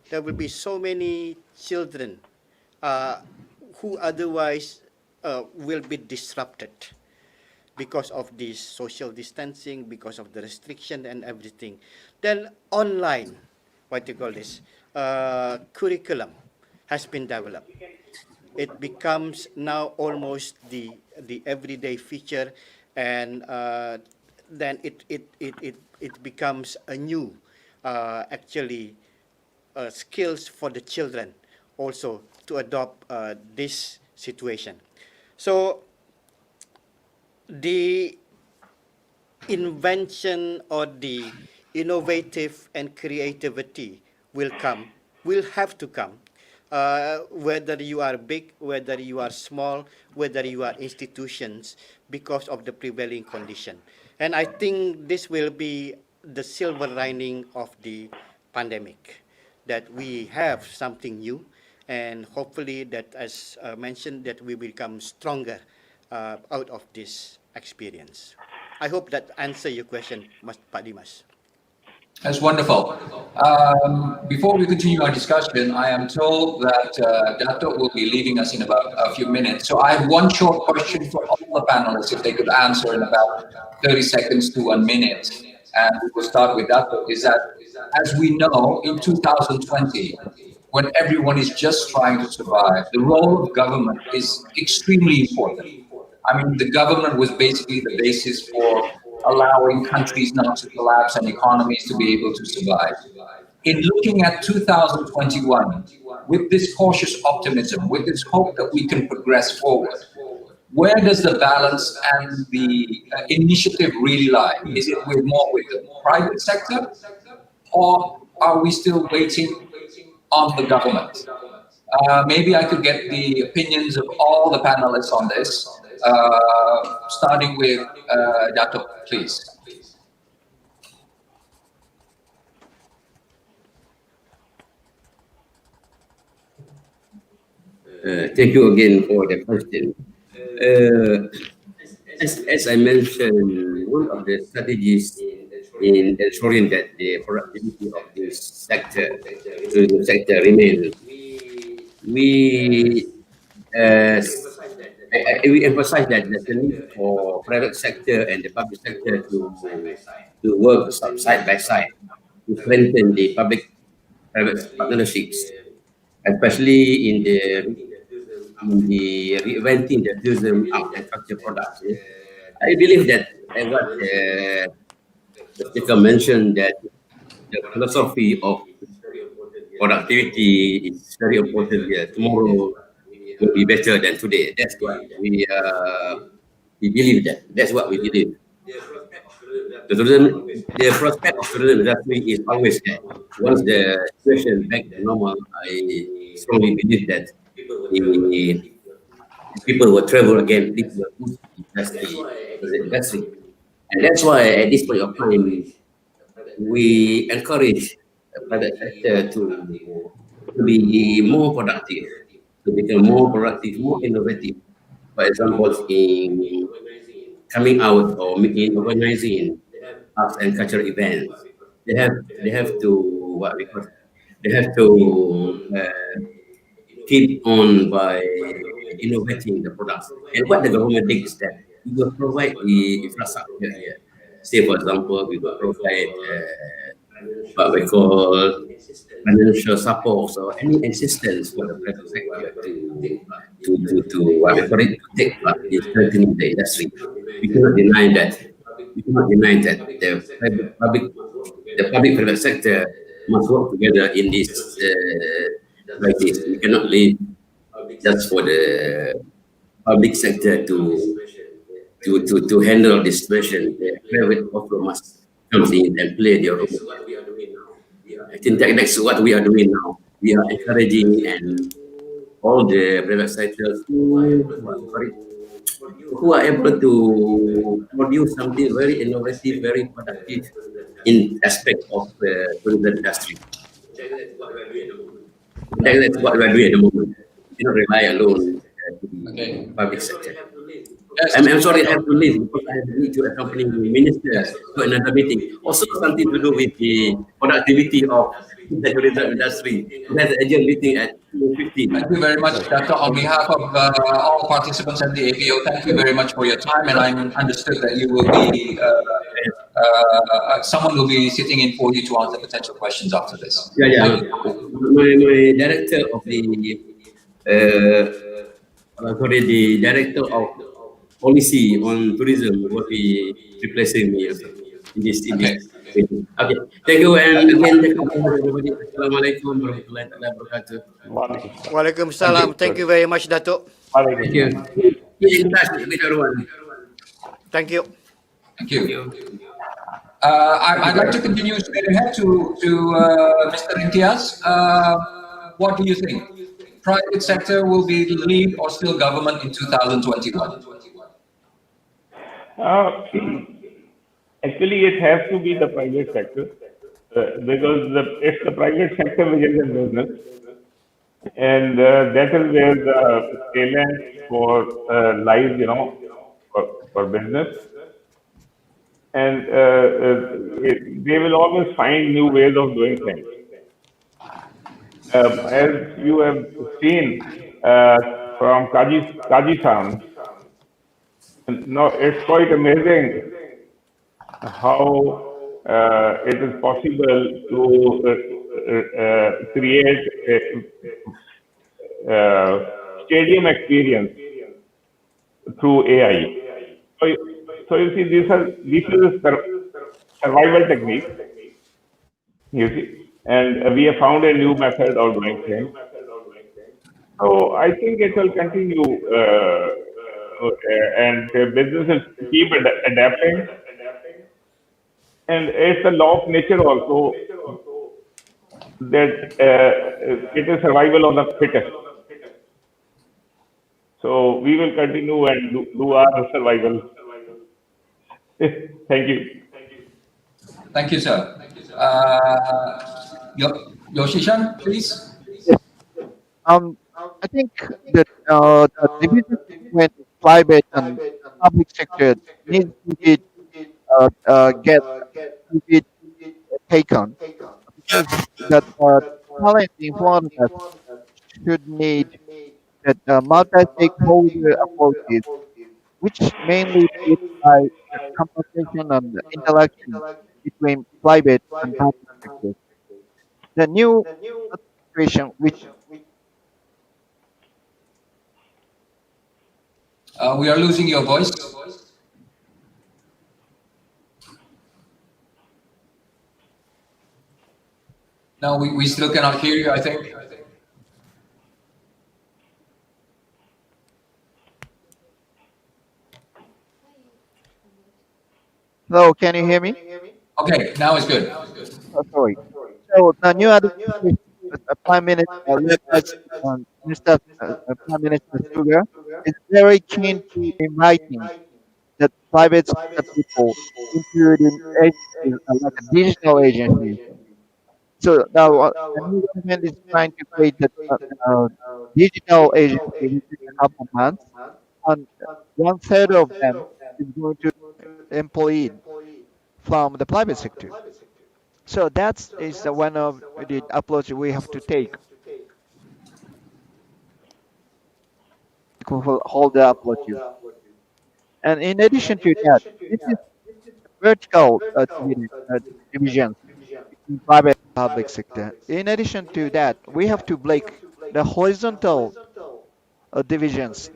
There will be so many children who otherwise will be disrupted because of this social distancing, because of the restriction and everything. Then online, what you call this, curriculum has been developed. It becomes now almost the everyday feature, and then it becomes a new actually skills for the children also to adopt this situation. So the invention or the innovative and creativity will have to come, whether you are big, whether you are small, whether you are institutions, because of the prevailing condition. And I think this will be the silver lining of the pandemic, that we have something new, and hopefully that, as mentioned, that we become stronger out of this experience. I hope that answers your question, Pak Dimas. That's wonderful. Before we continue our discussion, I am told that Dato will be leaving us in about a few minutes. So I have one short question for all the panelists, if they could answer in about 30 seconds to 1 minute. And we will start with Dato. Is that, as we know, in 2020, when everyone is just trying to survive, the role of government is extremely important. I mean, the government was basically the basis for allowing countries not to collapse and economies to be able to survive. In looking at 2021, with this cautious optimism, with this hope that we can progress forward, where does the balance and the initiative really lie? Is it more with the private sector, or are we still waiting on the government? Maybe I could get the opinions of all the panelists on this, starting with Dato, please. Thank you again for the question. As I mentioned, one of the strategies in ensuring that the productivity of this sector remains, we we emphasize that there's a need for private sector and the public sector to work side by side to strengthen the public-private partnerships, especially in the reinventing the tourism and culture products. I believe that what the speaker mentioned, that the philosophy of productivity is very important here. Tomorrow will be better than today. That's what we believe that. That's what we believe. The prospect of tourism industry is always there. Once the situation back to normal, I strongly believe that the people will travel again. This will boost the industry. And that's why at this point of time, we encourage the private sector to be more productive, to become more productive, more innovative. For example, in coming out or in organizing arts and cultural events, they have to what we call they have to keep on by innovating the products. And what the government thinks is that we will provide the infrastructure here. Say, for example, we will provide what we call financial support or any assistance for the private sector to what we call it, to take part in strengthening the industry. We cannot deny that. We cannot deny that the public private sector must work together in this like this. We cannot leave just for the public sector to handle this situation. The private also must come in and play their role. I think that's what we are doing now. We are encouraging and all the private sectors who are able to produce something very innovative, very productive in aspect of the tourism industry. That's what we are doing at the moment. We cannot rely alone to the public sector. I'm sorry, I have to leave because I need to accompany the minister to another meeting. Also something to do with the productivity of the tourism industry. We have an urgent meeting at 2:50. Thank you very much, Dr. On behalf of all participants at the APO, thank you very much for your time, and I understood that you will be, someone will be sitting in for you to answer potential questions after this. Yeah. My director of the director of policy on tourism will be replacing me also in this. Okay. Thank you, and again, thank you everybody. Assalamualaikum warahmatullahi wabarakatuh. Waalaikumsalam. Thank you very much, Dato'. Thank you. Keep in touch with everyone. Thank you. Thank you. I'd like to continue straight ahead to Mr. Imtiaz. What do you think? Private sector will be the lead or still government in 2021? Actually, it has to be the private sector because it's the private sector which is in business, and that is where the talent for lies, for business, and they will always find new ways of doing things. As you have seen from Kaji-san, now it's quite amazing how it is possible to create a stadium experience through AI. So you see, this is a survival technique. You see, and we have found a new method of doing things. So I think it will continue, and businesses keep adapting. And it's a law of nature also that it is survival of the fittest. So we will continue and do our survival. Thank you. Thank you, sir. Yoshi-san, please. I think that the division between private and public sector needs to be get taken because that talent in foreigners should need that multi-stakeholder approaches, which mainly lead by the conversation and the interaction between private and public sectors. The new situation, which We are losing your voice. No, we still cannot hear you, I think. hello, can you hear me? Okay, now it's good. Oh, sorry. So the new administration, Prime Minister led by Minister Prime Minister Suga is very keen to inviting the private sector people into the agencies, like a digital agency. So now the new government is trying to create the digital agency within a couple of months, and one third of them is going to employed from the private sector. So that is one of the approach we have to take. Hold the approaches. And in addition to that, this is vertical divisions between private and public sector. In addition to that, we have to break the horizontal divisions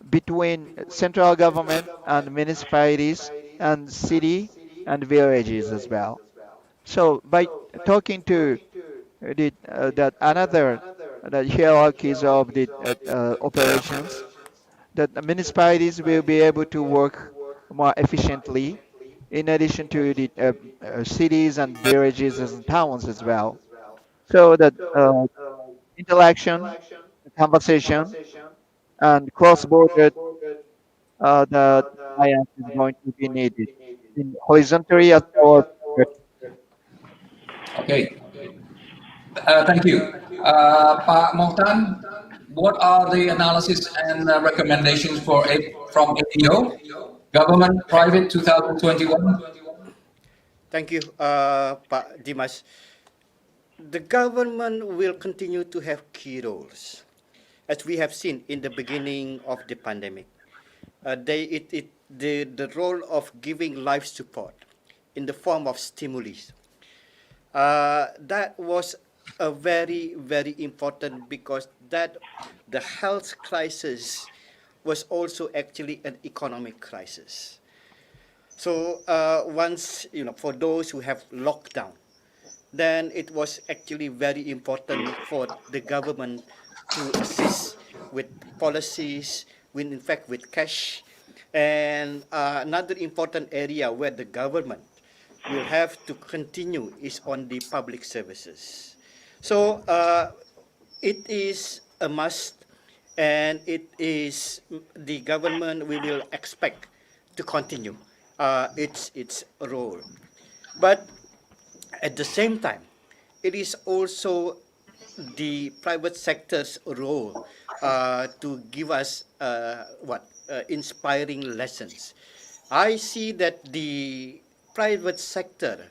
between central government and municipalities and city and villages as well. So by talking to that another the hierarchies of the operations, that the municipalities will be able to work more efficiently, in addition to the cities and villages and towns as well. So that interaction, conversation, and cross-border the alliance is going to be needed in horizontally as well as vertically. Okay, thank you. Pak Mochtan, what are the analysis and recommendations from APO, Government Private 2021? Thank you, Pak Dimas. The government will continue to have key roles, as we have seen in the beginning of the pandemic. The role of giving life support in the form of stimulus. That was a very important, because that the health crisis was also actually an economic crisis. So once, for those who have lockdown, then it was actually very important for the government to assist with policies, in fact with cash. And another important area where the government will have to continue is on the public services. So it is a must, and it is the government we will expect to continue its role. But at the same time, it is also the private sector's role to give us inspiring lessons. I see that the private sector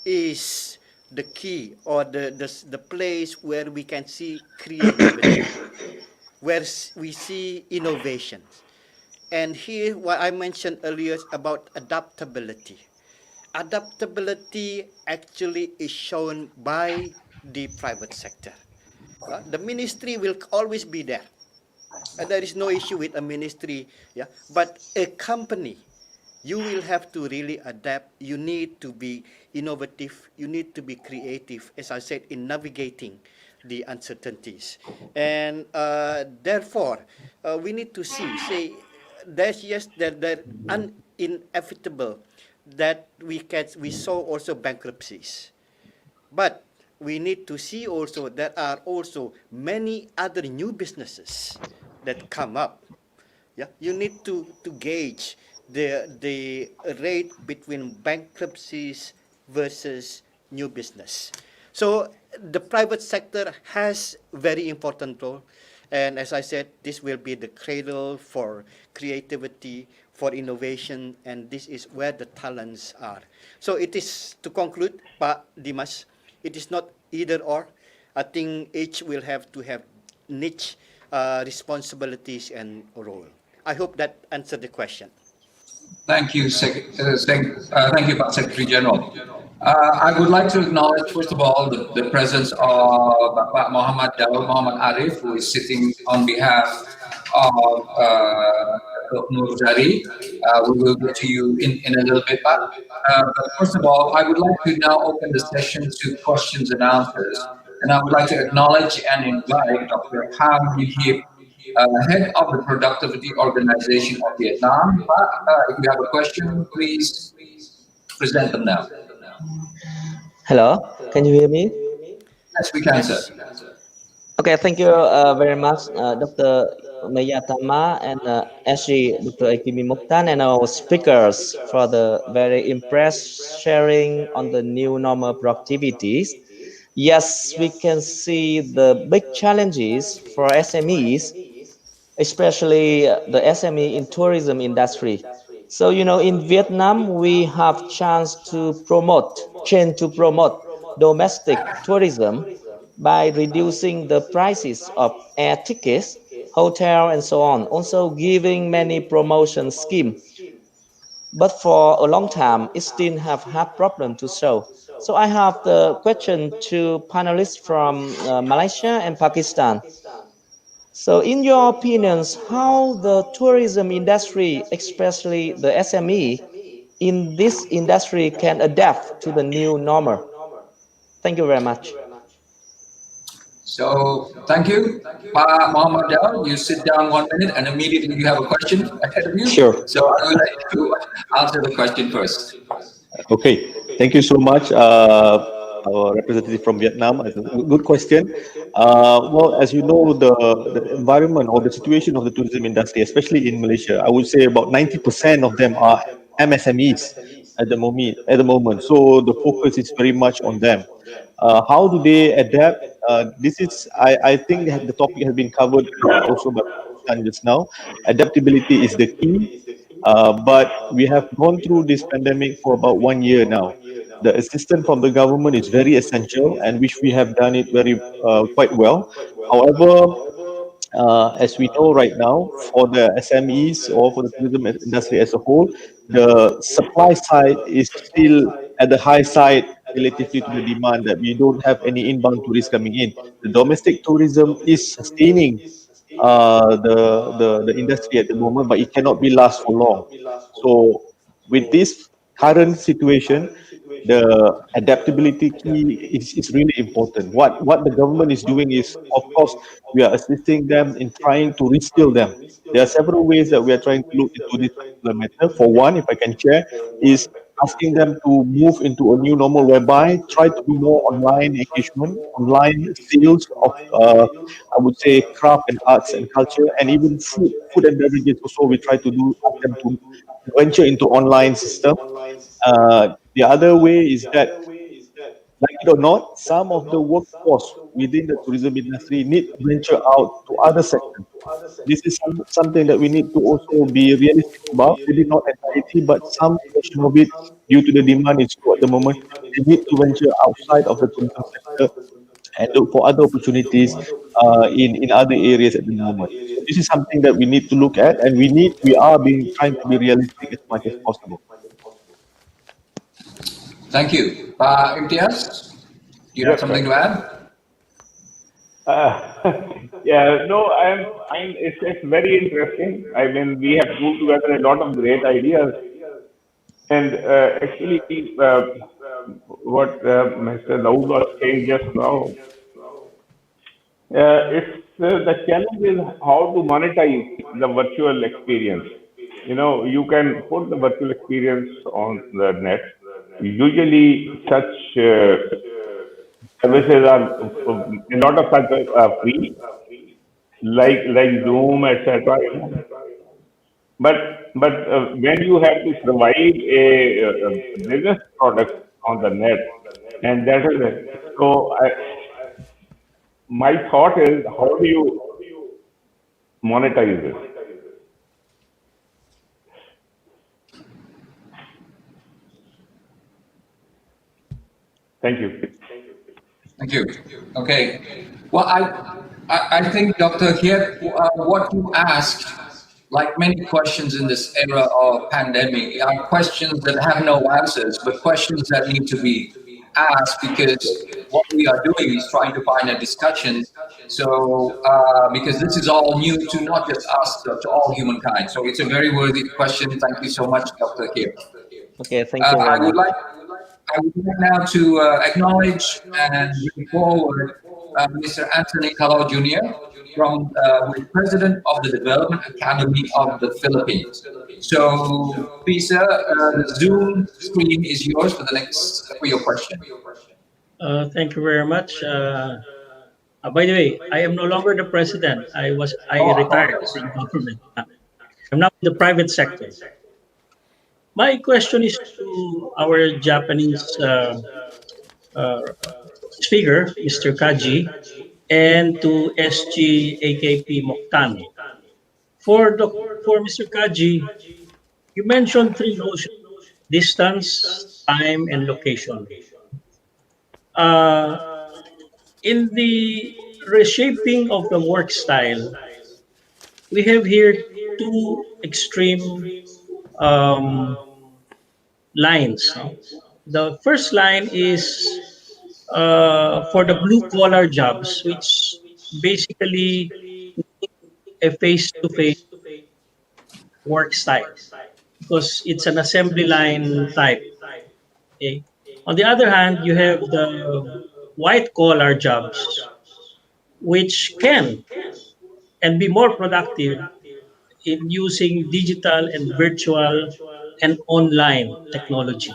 is the key, or the place where we can see creativity, where we see innovations. And here, what I mentioned earlier about adaptability. Adaptability actually is shown by the private sector. The ministry will always be there. There is no issue with a ministry, yeah. But a company, you will have to really adapt. You need to be innovative. You need to be creative, as I said, in navigating the uncertainties. And therefore, we need to say, there's they're inevitable that we saw also bankruptcies. But we need to see also there are also many other new businesses that come up. Yeah, you need to gauge the rate between bankruptcies versus new business. So the private sector has very important role, and as I said, this will be the cradle for creativity, for innovation, and this is where the talents are. So it is, to conclude, Pak Dimas, it is not either or. I think each will have to have niche responsibilities and role. I hope that answered the question. Thank you, thank you, Pak Secretary General. I would like to acknowledge, first of all, the presence of Pak Muhammad Daud Muhammad Arif, who is sitting on behalf of Nur Jari. We will get to you in a little bit, Pak. But first of all, I would like to now open the session to questions and answers. And I would like to acknowledge and invite Dr. Ham Yuhib, head of the Productivity Organization of Vietnam. If you have a question, please present them now. Hello, can you hear me? Yes, we can, sir. Okay, thank you very much, Dr. Meidyatama and SG Dr. AKP Mochtan and our speakers for the very impressed sharing on the new normal productivities. Yes, we can see the big challenges for SMEs, especially the SME in tourism industry. So, you know, in Vietnam, we have chance to promote domestic tourism by reducing the prices of air tickets, hotel, and so on. Also giving many promotion schemes. But for a long time, it still have had problem to solve. So I have the question to panelists from Malaysia and Pakistan. So in your opinions, how the tourism industry, especially the SME in this industry can adapt to the new normal? Thank you very much. So, thank you. Pak Muhammad Daud, you sit down 1 minute and immediately you have a question ahead of you. Sure. So I would like to answer the question first. Okay, thank you so much, our representative from Vietnam. Good question. Well, as you know, the environment or the situation of the tourism industry, especially in Malaysia, I would say about 90% of them are MSMEs at the moment. So the focus is very much on them. How do they adapt? This is, I think that the topic has been covered also by just now. Adaptability is the key. But we have gone through this pandemic for about 1 year now. The assistance from the government is very essential, and which we have done it very quite well. However, as we know right now, for the SMEs or for the tourism industry as a whole, the supply side is still at the high side relatively to the demand, that we don't have any inbound tourists coming in. The domestic tourism is sustaining the industry at the moment, but it cannot be last for long. So with this current situation, the adaptability key is really important. What the government is doing is, of course, we are assisting them in trying to reskill them. There are several ways that we are trying to look into this particular matter. For one, if I can share, is asking them to move into a new normal whereby try to do more online engagement, online sales of, I would say, craft and arts and culture, and even food and beverages also. We try to ask them to venture into online system. The other way is that, like it or not, some of the workforce within the tourism industry need to venture out to other sectors. This is something that we need to also be realistic about. Maybe not entirety, but some portion of it, due to the demand is low at the moment, they need to venture outside of the tourism sector and look for other opportunities in other areas at the moment. So this is something that we need to look at, and we are trying to be realistic as much as possible. Thank you. Imtiaz, do you have something to add? Yeah, no, it's very interesting. I mean, we have put together a lot of great ideas. And actually, what Mr. Daud was saying just now, the challenge is how to monetize the virtual experience. You know, you can put the virtual experience on the net. Usually, such services are, a lot of such are free, like Zoom, etc. But when you have to provide a business product on the net, and that is it. So my thought is, how do you monetize this? Thank you. Thank you. Okay. Well, I think, Dr. Hiep, what you asked, like many questions in this era of pandemic, are questions that have no answers, but questions that need to be asked because what we are doing is trying to find a discussion. So, because this is all new to not just us, but to all humankind. So it's a very worthy question. Thank you so much, Dr. Hiep. Okay, thank you very I would much. like now to acknowledge and bring forward Mr. Anthony Kalau Jr., who is President of the Development Academy of the Philippines. So, please, sir, the Zoom screen is yours for your question. Thank you very much. By the way, I am no longer the president. I retired from government. I'm now in the private sector. My question is to our Japanese uh, speaker, Mr. Kaji, and to SG AKP Mochtan. For Mr. Kaji, you mentioned three notions: distance, time, and location. Uh, in the reshaping of the work style, we have here two extreme um, lines. No? The first line is for the blue collar jobs, which basically a face to face work style because it's an assembly line type. Okay. On the other hand, you have the white collar jobs, which can and be more productive in using digital and virtual and online technology.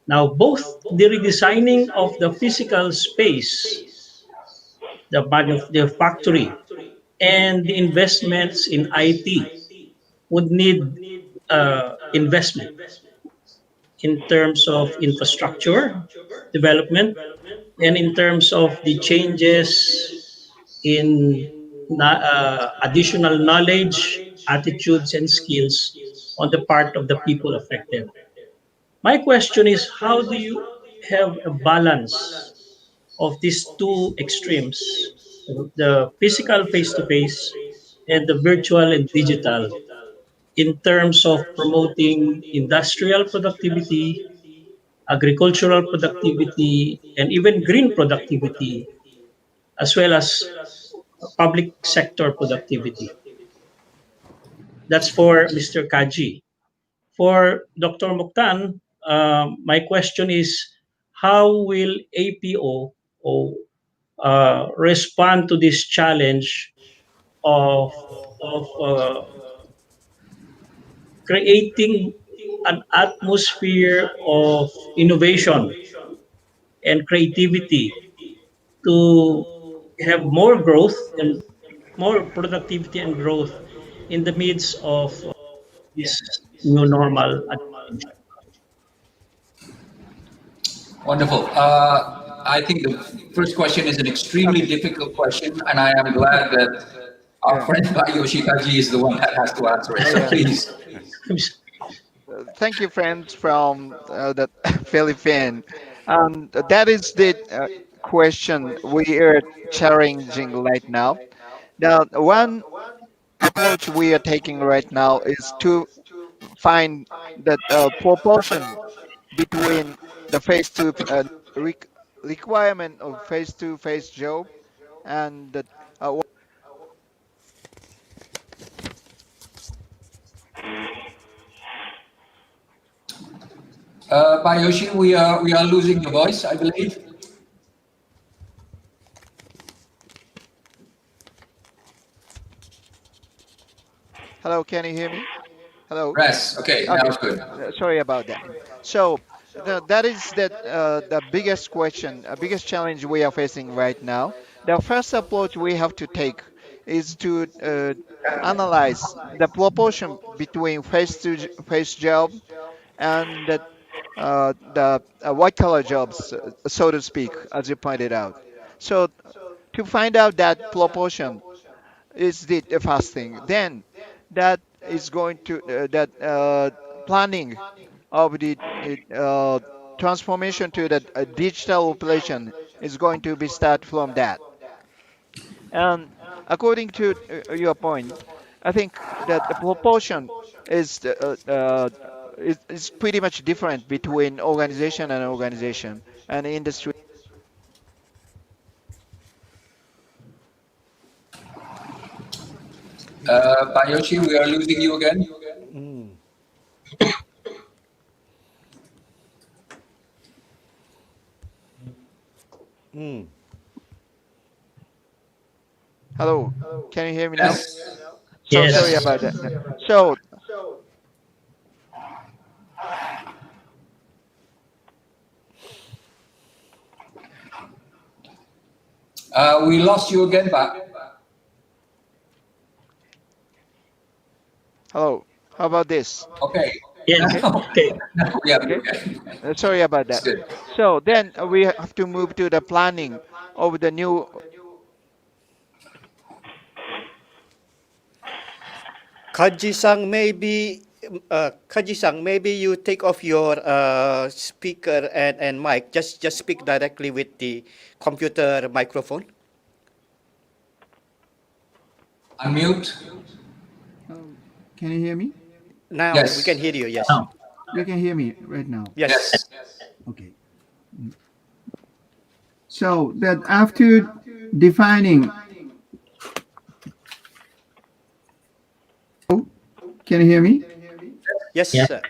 Now, both the redesigning of the physical space, the factory, and the investments in IT would need investment in terms of infrastructure development and in terms of the changes in additional knowledge, attitudes, and skills on the part of the people affected. My question is, how do you have a balance of these two extremes, the physical face-to-face and the virtual and digital, in terms of promoting industrial productivity, agricultural productivity, and even green productivity, as well as public sector productivity? That's for Mr. Kaji. For Dr. Mokhtan, my question is, how will APO respond to this challenge of, of creating an atmosphere of innovation and creativity to have more growth and more productivity and growth in the midst of this new normal adaptation? Wonderful. I think the first question is an extremely difficult question, and I am glad that our friend Yoshi Kaji is the one that has to answer it. So please. Thank you, friends from the Philippines. That is the question we are challenging right now. The one approach we are taking right now is to find the proportion between the re- requirement of face-to-face job and the Yoshi, we are losing your voice, I believe. Hello, can you hear me? Hello. Yes. Okay. Now it's good. Sorry about that. So that is the biggest question, biggest challenge we are facing right now. The first approach we have to take is to analyze the proportion between face-to-face job and the white collar jobs, so to speak, as you pointed out. So to find out that proportion is the first thing. Then that is going to that planning of the transformation to the digital population is going to be start from that. And according to your point, I think that the proportion is is pretty much different between organization and industry. Pak Yoshi, we are losing you again. Hello, can you hear me now? Yes. So Yes. sorry about that. So We lost you again, Pak. hello, how about this? Okay. Yes. Okay. Yeah. Okay. Sorry about that. So then we have to move to the planning of the new. Kaji-san, maybe you take off your speaker and mic. Just speak directly with the computer microphone. Unmute. Can you hear me? Now Yes. we can hear you. Yes. You can hear me right now. Yes. Okay. So that after defining, can you hear me? Yes, sir.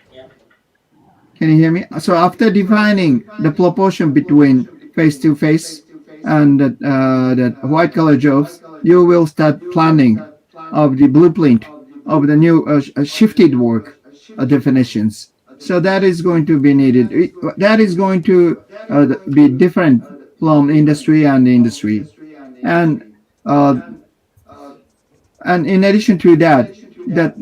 Can you hear me? So after defining the proportion between face-to-face and the white collar jobs, you will start planning of the blueprint of the new shifted work definitions. So that is going to be needed. That is going to be different from industry and industry, and uh, and in addition to that, that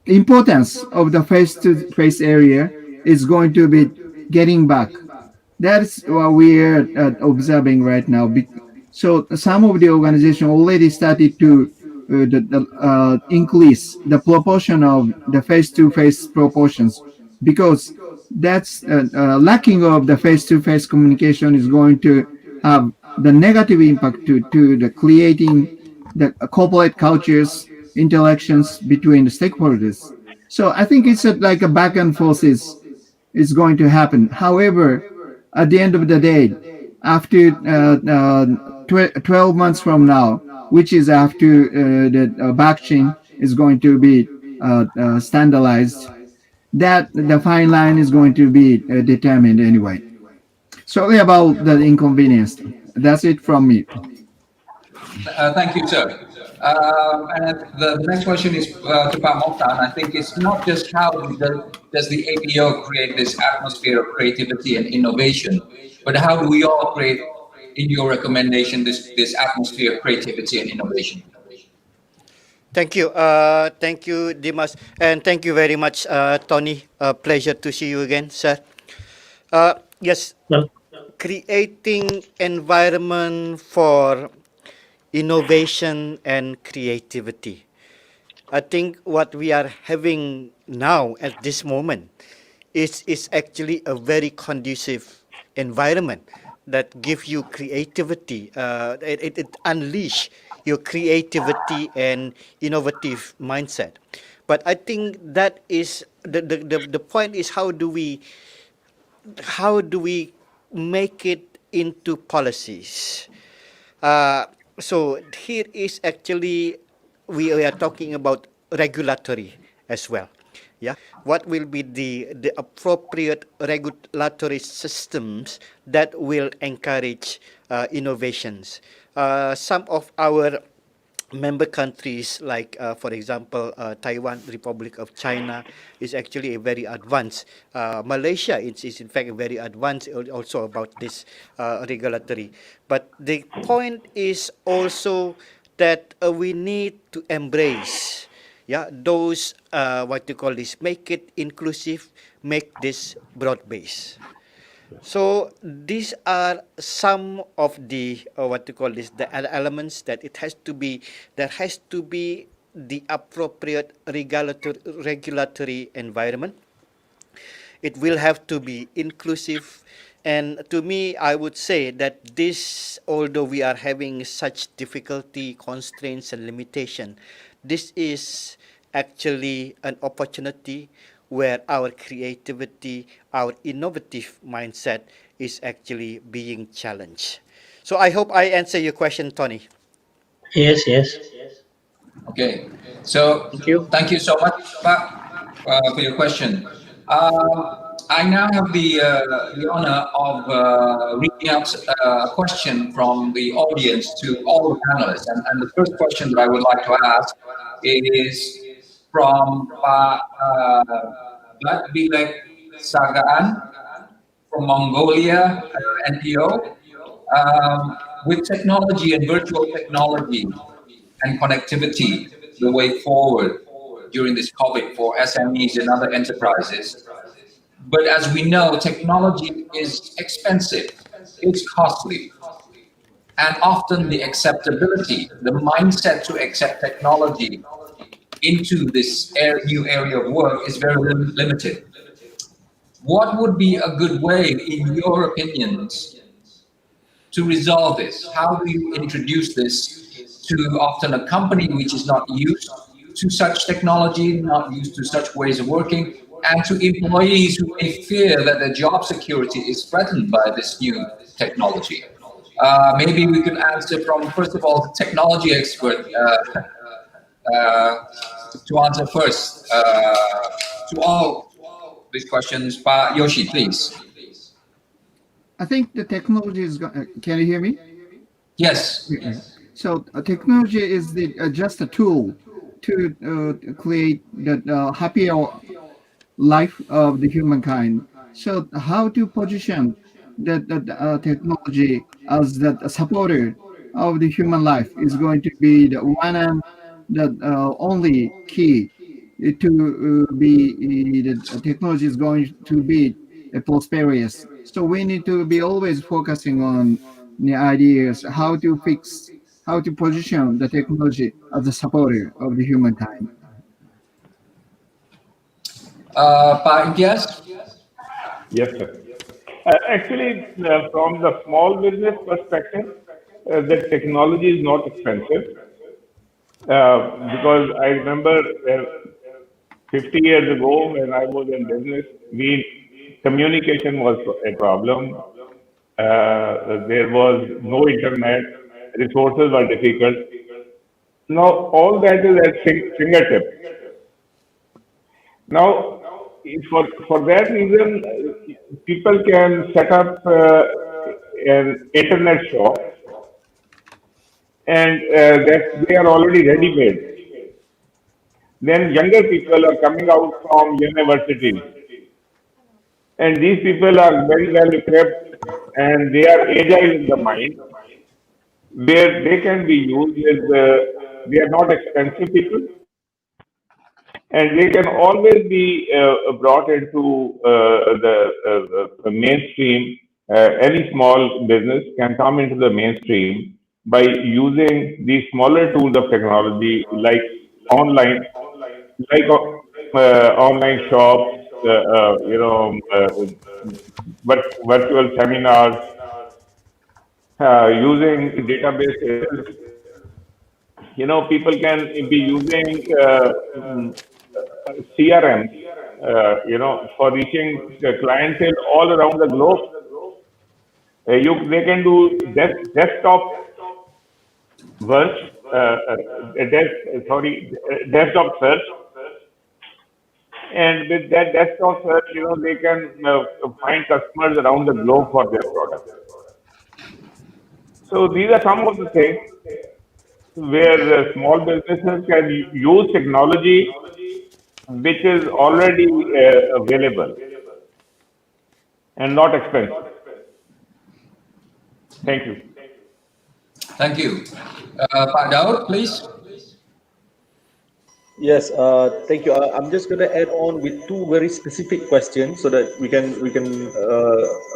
importance of the face-to-face area is going to be getting back. That's what we're observing right now. So some of the organization already started to increase the proportion of the face-to-face proportions, because that's lacking of the face-to-face communication is going to have the negative impact to the creating the corporate cultures, interactions between the stakeholders. So I think it's like a back and forth is going to happen. However, at the end of the day, after 12 months from now, which is after the blockchain is going to be standardized, that the fine line is going to be determined anyway. Sorry about the inconvenience. That's it from me. Thank you, sir. And the next question is to Pak Mochtan. I think it's not just how does the APO create this atmosphere of creativity and innovation, but how do we all create, in your recommendation, this atmosphere of creativity and innovation? Thank you, Dimas, and thank you very much, Tony. Pleasure to see you again, sir. Yes, creating environment for innovation and creativity. I think what we are having now at this moment is actually a very conducive environment that gives you creativity. It unleash your creativity and innovative mindset. But I think that is the point is how do we make it into policies? So here is actually we are talking about regulatory as well. Yeah, what will be the appropriate regulatory systems that will encourage innovations? Some of our member countries like for example Taiwan, Republic of China is actually a very advanced. Malaysia is in fact very advanced also about this regulatory. But the point is also that we need to embrace those what you call this, make it inclusive, make this broad base. So these are some of the what you call this, the elements that it has to be. There has to be the appropriate regulatory environment. It will have to be inclusive. And to me, I would say that this, although we are having such difficulty, constraints, and limitation, this is actually an opportunity where our creativity, our innovative mindset is actually being challenged. So I hope I answer your question, Tony. Yes, yes. Okay. So thank you so much, Pak, for your question. I now have the honor of reading out a question from the audience to all the panelists. And the first question that I would like to ask is from Pak Bilek Sagaan from Mongolia, NPO. With technology and virtual technology and connectivity the way forward during this COVID for SMEs and other enterprises. But as we know, technology is expensive, it's costly, and often the acceptability, the mindset to accept technology into this new area of work is very limited. What would be a good way, in your opinions, to resolve this? How do you introduce this to often a company which is not used to such technology, not used to such ways of working, and to employees who may fear that their job security is threatened by this new technology? Maybe we could answer from, first of all, the technology expert to answer first to all these questions. Yoshi, please. I think the technology is. Can you hear me? Yes. So technology is just a tool to create the happier life of the humankind. So how to position that technology as that supporter of the human life is going to be the one and the only key to be the technology is going to be prosperous. So we need to be always focusing on the ideas, how to fix, how to position the technology as a supporter of the humankind. Pak Imtiaz? Yes, sir. Actually, from the small business perspective, the technology is not expensive. Because I remember 50 years ago when I was in business, communication was a problem. There was no internet, resources were difficult. Now all that is at fingertips. Now, for that reason, people can set up an internet shop, and that they are already ready-made. Then younger people are coming out from universities, and these people are very well equipped, and they are agile in the mind, where they can be used with. They are not expensive people, and they can always be brought into the mainstream. Any small business can come into the mainstream by using these smaller tools of technology, like online, online shops, virtual seminars, using databases. People can be using CRM, for reaching the clientele all around the globe. They can do desktop work, desktop search, and with that desktop search, they can find customers around the globe for their products. So these are some of the things where small businesses can use technology which is already available and not expensive. Thank you. Thank you. Pak Daud, please. Yes, thank you. I'm just going to add on with two very specific questions so that we can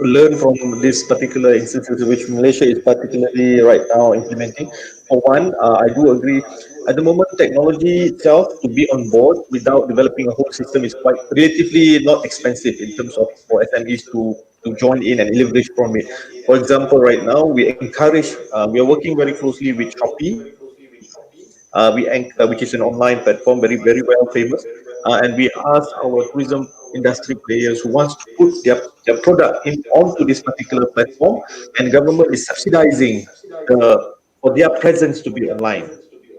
learn from this particular instances which Malaysia is particularly right now implementing. For one, I do agree At the moment, technology itself to be on board without developing a whole system is quite relatively not expensive in terms of for SMEs to join in and leverage from it. For example, right now we encourage, we are working very closely with Shopee, which is an online platform, very well famous, and we ask our tourism industry players who wants to put their product onto this particular platform, and government is subsidizing for their presence to be online.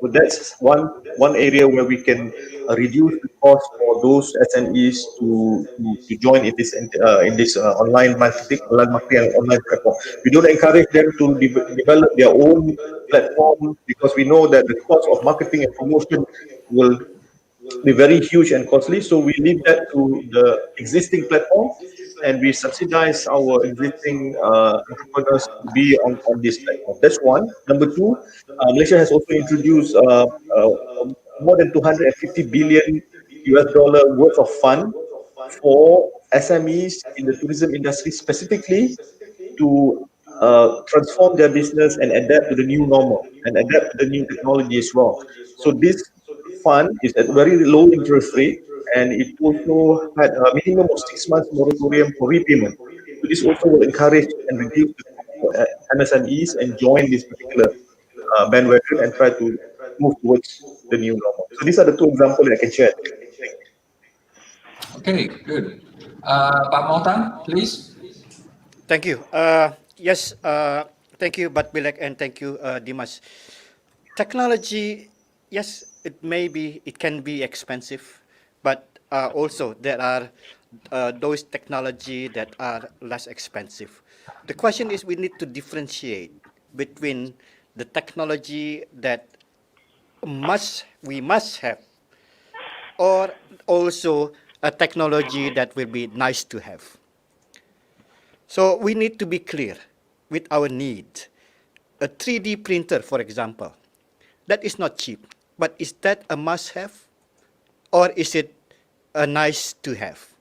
So that's one area where we can reduce the cost for those SMEs to join in this online marketing and online platform. We don't encourage them to develop their own platform because we know that the cost of marketing and promotion will be very huge and costly. So we leave that to the existing platform, and we subsidize our existing entrepreneurs to be on this platform. That's one. Number two, Malaysia has also introduced more than 250 billion US dollar worth of fund for SMEs in the tourism industry, specifically to transform their business and adapt to the new normal and adapt to the new technology as well. So this fund is at very low interest rate, and it also had a minimum of 6 months moratorium for repayment. So this also will encourage and reduce the cost for MSMEs and join this particular bandwagon and try to move towards the new normal. So these are the two examples that I can share. Okay, good. Pak Mochtan, please. Thank you. Yes, thank you, Bat Bilek, and thank you, Dimas. Technology, yes, it can be expensive, but also there are those technology that are less expensive. The question is we need to differentiate between the technology that we must have, or also a technology that will be nice to have. So we need to be clear with our need. A 3D printer, for example, that is not cheap, but is that a must-have, or is it a nice to have?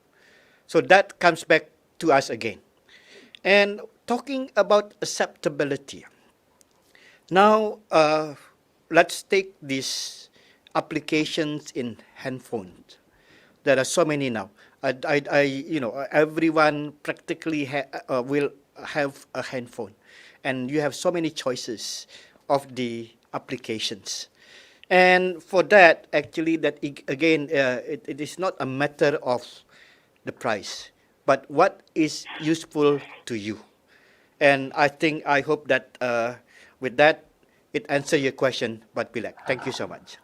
So that comes back to us again. And talking about acceptability. Now, let's take these applications in handphones. There are so many now. Everyone practically will have a handphone, and you have so many choices of the applications. And for that, actually, it is not a matter of the price, but what is useful to you. And I hope that with that, it answers your question, Bat Bilek. Thank you so much.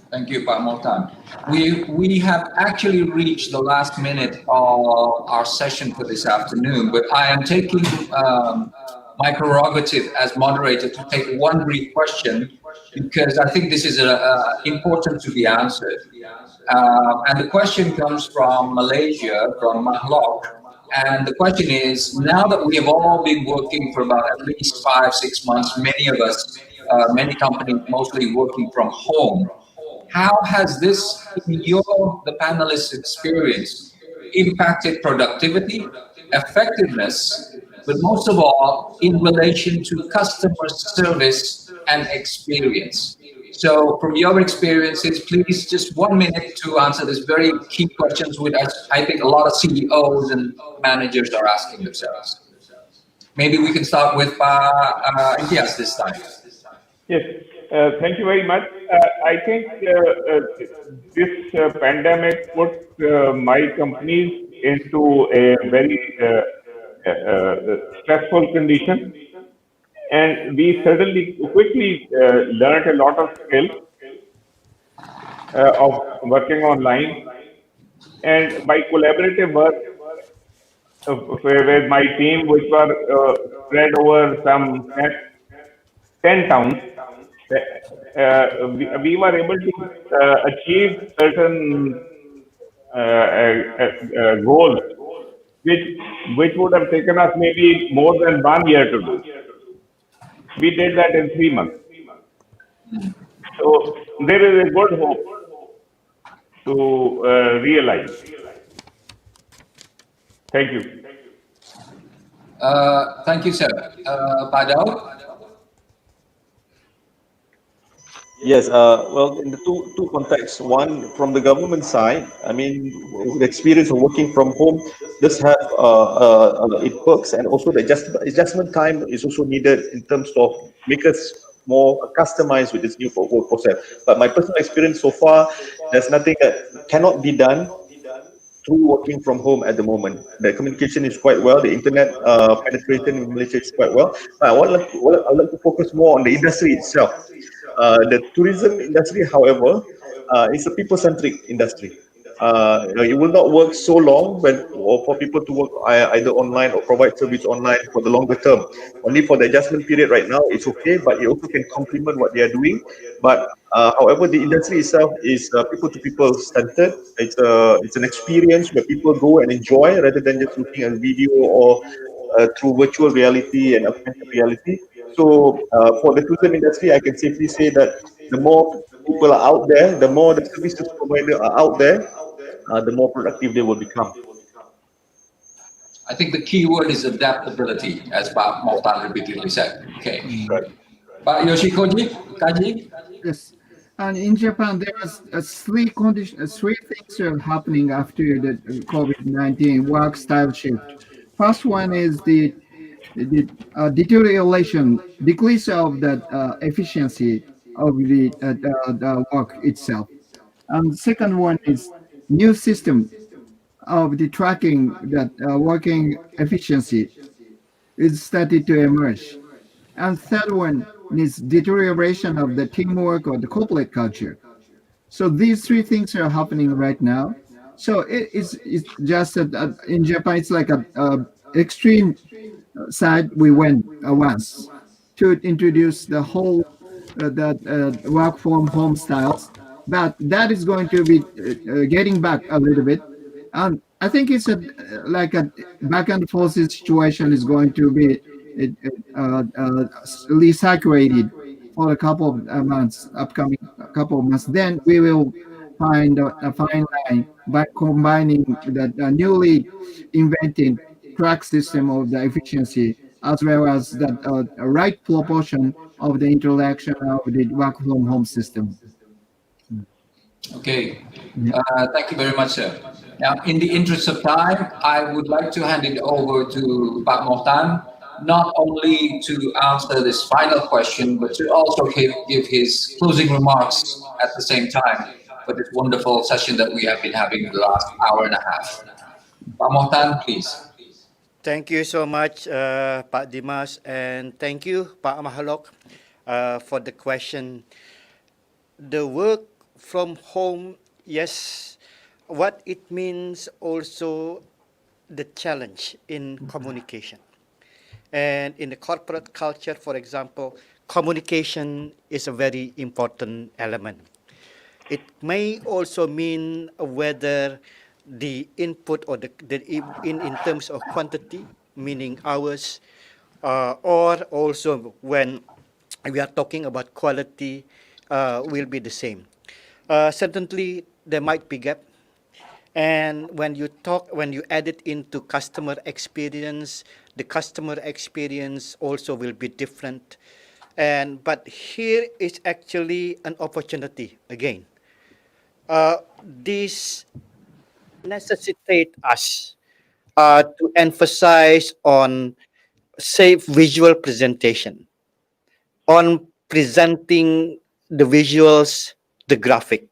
Thank you, Pak Mochtan. We have actually reached the last minute of our session for this afternoon, but I am taking my prerogative as moderator to take one brief question, because I think this is important to be answered. And the question comes from Malaysia, from Mahlok. And the question is, now that we have all been working for about at least 5-6 months, many of us, many companies mostly working from home, how has this, in the panelists' experience, impacted productivity, effectiveness, but most of all, in relation to customer service and experience? So from your experiences, please, just 1 minute to answer this very key questions, which I think a lot of CEOs and managers are asking themselves. Maybe we can start with Indias this time. Yes, thank you very much. I think this pandemic put my companies into a very stressful condition, and we suddenly quickly learned a lot of skills of working online, and by collaborative work with my team, which were spread over some 10 towns, we were able to achieve certain goals, which would have taken us maybe more than 1 year to do. We did that in 3 months. So there is a good hope to realize. Thank you. Thank you, sir. Pak Daud? Yes, well, in the two contexts. One, from the government side, I mean, the experience of working from home does have its perks, and also the adjustment time is also needed in terms of make us more customized with this new work process. But my personal experience so far, there's nothing that cannot be done through working from home at the moment. The communication is quite well. The internet penetration in Malaysia is quite well. But I would like to focus more on the industry itself. The tourism industry, however, is a people-centric industry. It will not work so long when for people to work either online or provide service online for the longer term. Only for the adjustment period right now, it's okay, but it also can complement what they are doing. But however, the industry itself is people-to-people centered. It's an experience where people go and enjoy rather than just looking at video or through virtual reality and augmented reality. So for the tourism industry, I can safely say that the more people are out there, the more the services provider are out there, the more productive they will become. I think the key word is adaptability, as Pak Mochtan repeatedly said. Okay. Pak Kaji? Yes. And in Japan, there are three things are happening after the COVID-19 work style shift. First one is the deterioration, decrease of the efficiency of the work itself. And the second one is new system of the tracking that working efficiency is started to emerge. And third one is deterioration of the teamwork or the corporate culture. So these three things are happening right now. So it's just that in Japan it's like a extreme side we went once to introduce the whole that work from home styles, but that is going to be getting back a little bit, and I think it's like a back and forth situation is going to be recirculated for a couple of months, upcoming couple of months. Then we will find a fine line by combining the newly invented track system of the efficiency as well as the right proportion of the interaction of the work from home system. Okay. Thank you very much, sir. Now, in the interest of time, I would like to hand it over to Pak Mochtan, not only to answer this final question, but to also give his closing remarks at the same time for this wonderful session that we have been having in the last hour and a half. Pak Mochtan, please. Thank you so much, Pak Dimas, and thank you, Pak Mahalok, for the question. The work from home, yes, what it means also the challenge in communication. And in the corporate culture, for example, communication is a very important element. It may also mean whether the input or in terms of quantity, meaning hours, or also when we are talking about quality, will be the same. Certainly, there might be gap. And when you add it into customer experience, the customer experience also will be different. But here is actually an opportunity again. This necessitate us to emphasize on safe visual presentation, on presenting the visuals, the graphic,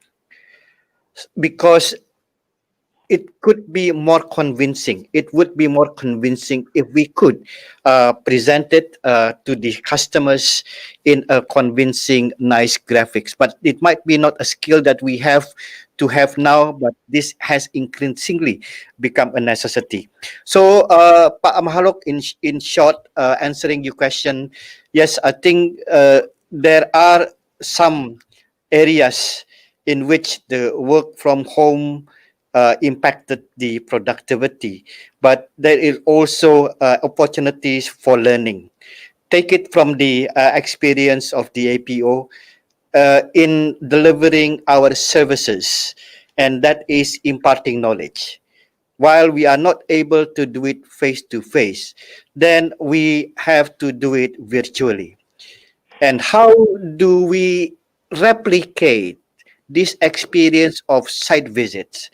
because it could be more convincing. It would be more convincing if we could present it to the customers in a convincing, nice graphics. But it might be not a skill that we have to have now, but this has increasingly become a necessity. So, Pak Mahalok, in short, answering your question, yes, I think there are some areas in which the work from home impacted the productivity, but there is also opportunities for learning. Take it from the experience of the APO in delivering our services, and that is imparting knowledge. While we are not able to do it face to face, then we have to do it virtually. And how do we replicate this experience of site visits.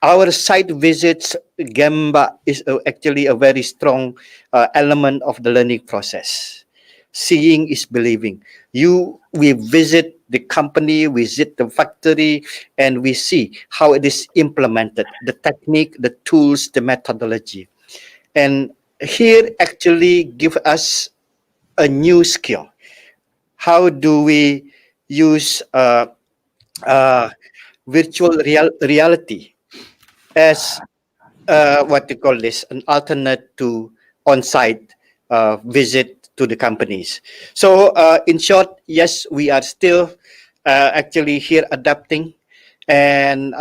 Our site visits, Gemba, is actually a very strong element of the learning process. Seeing is believing. We visit the company, visit the factory, and we see how it is implemented, the technique, the tools, the methodology. And here actually give us a new skill. How do we use virtual reality as what you call this, an alternate to on-site visit to the companies. So in short, yes, we are still actually here adapting, and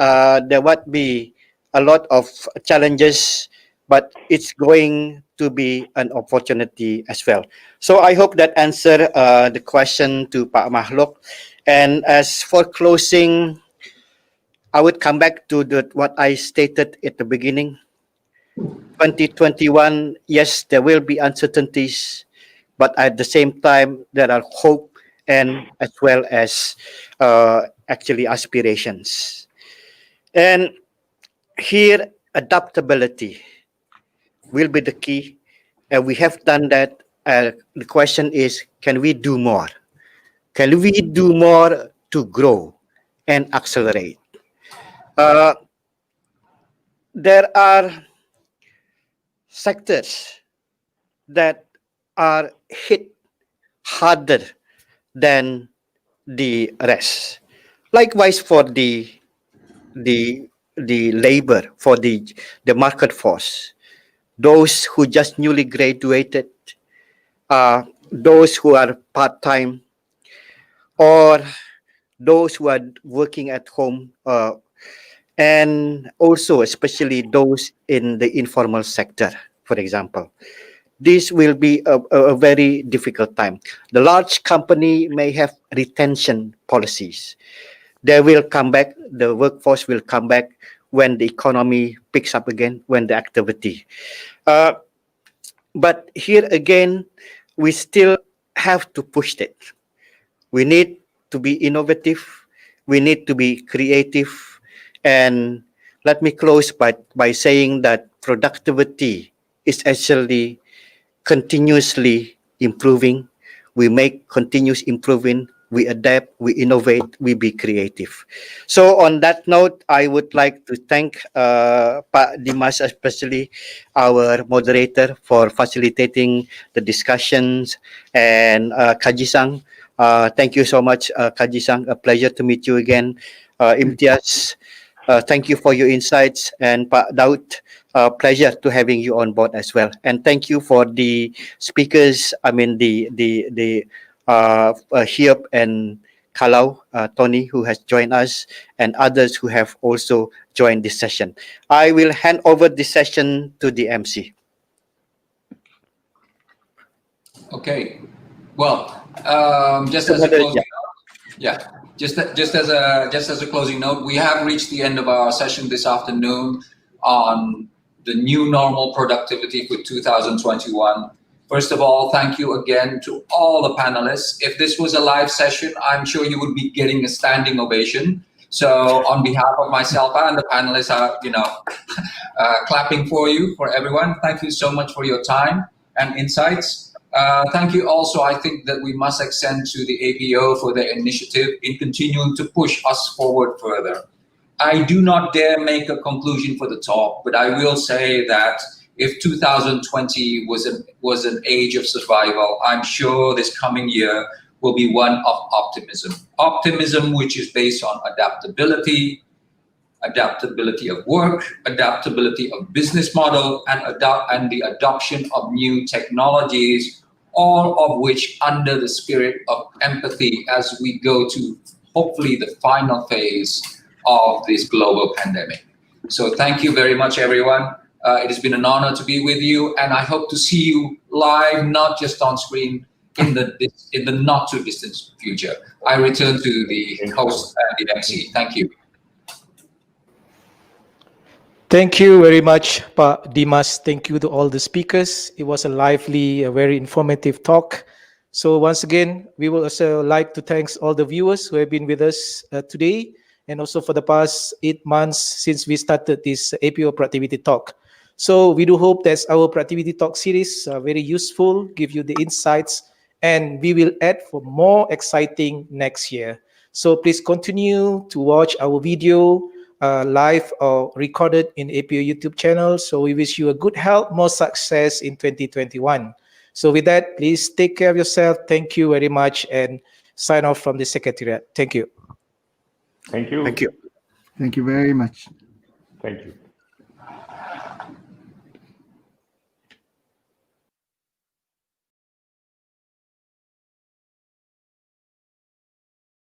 there would be a lot of challenges, but it's going to be an opportunity as well. So I hope that answer the question to Pak Mahluk. And as for closing, I would come back to what I stated at the beginning. 2021, yes, there will be uncertainties, but at the same time, there are hope and as well as actually aspirations. And here, adaptability will be the key. And we have done that. The question is, can we do more? Can we do more to grow and accelerate? There are sectors that are hit harder than the rest. Likewise for the labor, for the market force, those who just newly graduated, those who are part-time, or those who are working at home, and also especially those in the informal sector, for example. This will be a very difficult time. The large company may have retention policies. They will come back, the workforce will come back when the economy picks up again, when the activity. But here again, we still have to push it. We need to be innovative. We need to be creative. And let me close by saying that productivity is actually continuously improving. We make continuous improving. We adapt, we innovate, we be creative. So on that note, I would like to thank Pak Dimas, especially our moderator, for facilitating the discussions, and Kaji-san. Thank you so much, Kaji-san. A pleasure to meet you again. Imtiaz, thank you for your insights, and Pak Daud, pleasure to having you on board as well. And thank you for the speakers. I mean the Hiep and Kalau, Tony, who has joined us, and others who have also joined this session. I will hand over this session to the MC. Okay. Well, just as a closing note, just as a closing note, we have reached the end of our session this afternoon on the new normal productivity for 2021. First of all, thank you again to all the panelists. If this was a live session, I'm sure you would be getting a standing ovation. So on behalf of myself and the panelists, clapping for you, for everyone. Thank you so much for your time and insights. Thank you also, I think that we must extend to the APO for their initiative in continuing to push us forward further. I do not dare make a conclusion for the talk, but I will say that if 2020 was an age of survival, I'm sure this coming year will be one of optimism. Optimism which is based on adaptability of work, adaptability of business model, and the adoption of new technologies, all of which under the spirit of empathy as we go to hopefully the final phase of this global pandemic. So thank you very much, everyone. It has been an honor to be with you, and I hope to see you live, not just on screen, in the not too distant future. I return to the host and the MC. Thank you. Thank you very much, Pak Dimas. Thank you to all the speakers. It was a lively, a very informative talk. So once again, we will also like to thank all the viewers who have been with us today, and also for the past 8 months since we started this APO Productivity Talk. So we do hope that our Productivity Talk series are very useful, give you the insights, and we will add for more exciting next year. So please continue to watch our video live or recorded in APO YouTube channel. So we wish you a good health, more success in 2021. So with that, please take care of yourself. Thank you very much, and sign off from the Secretariat. Thank you. Thank you. Thank you. Thank you very much. Thank you.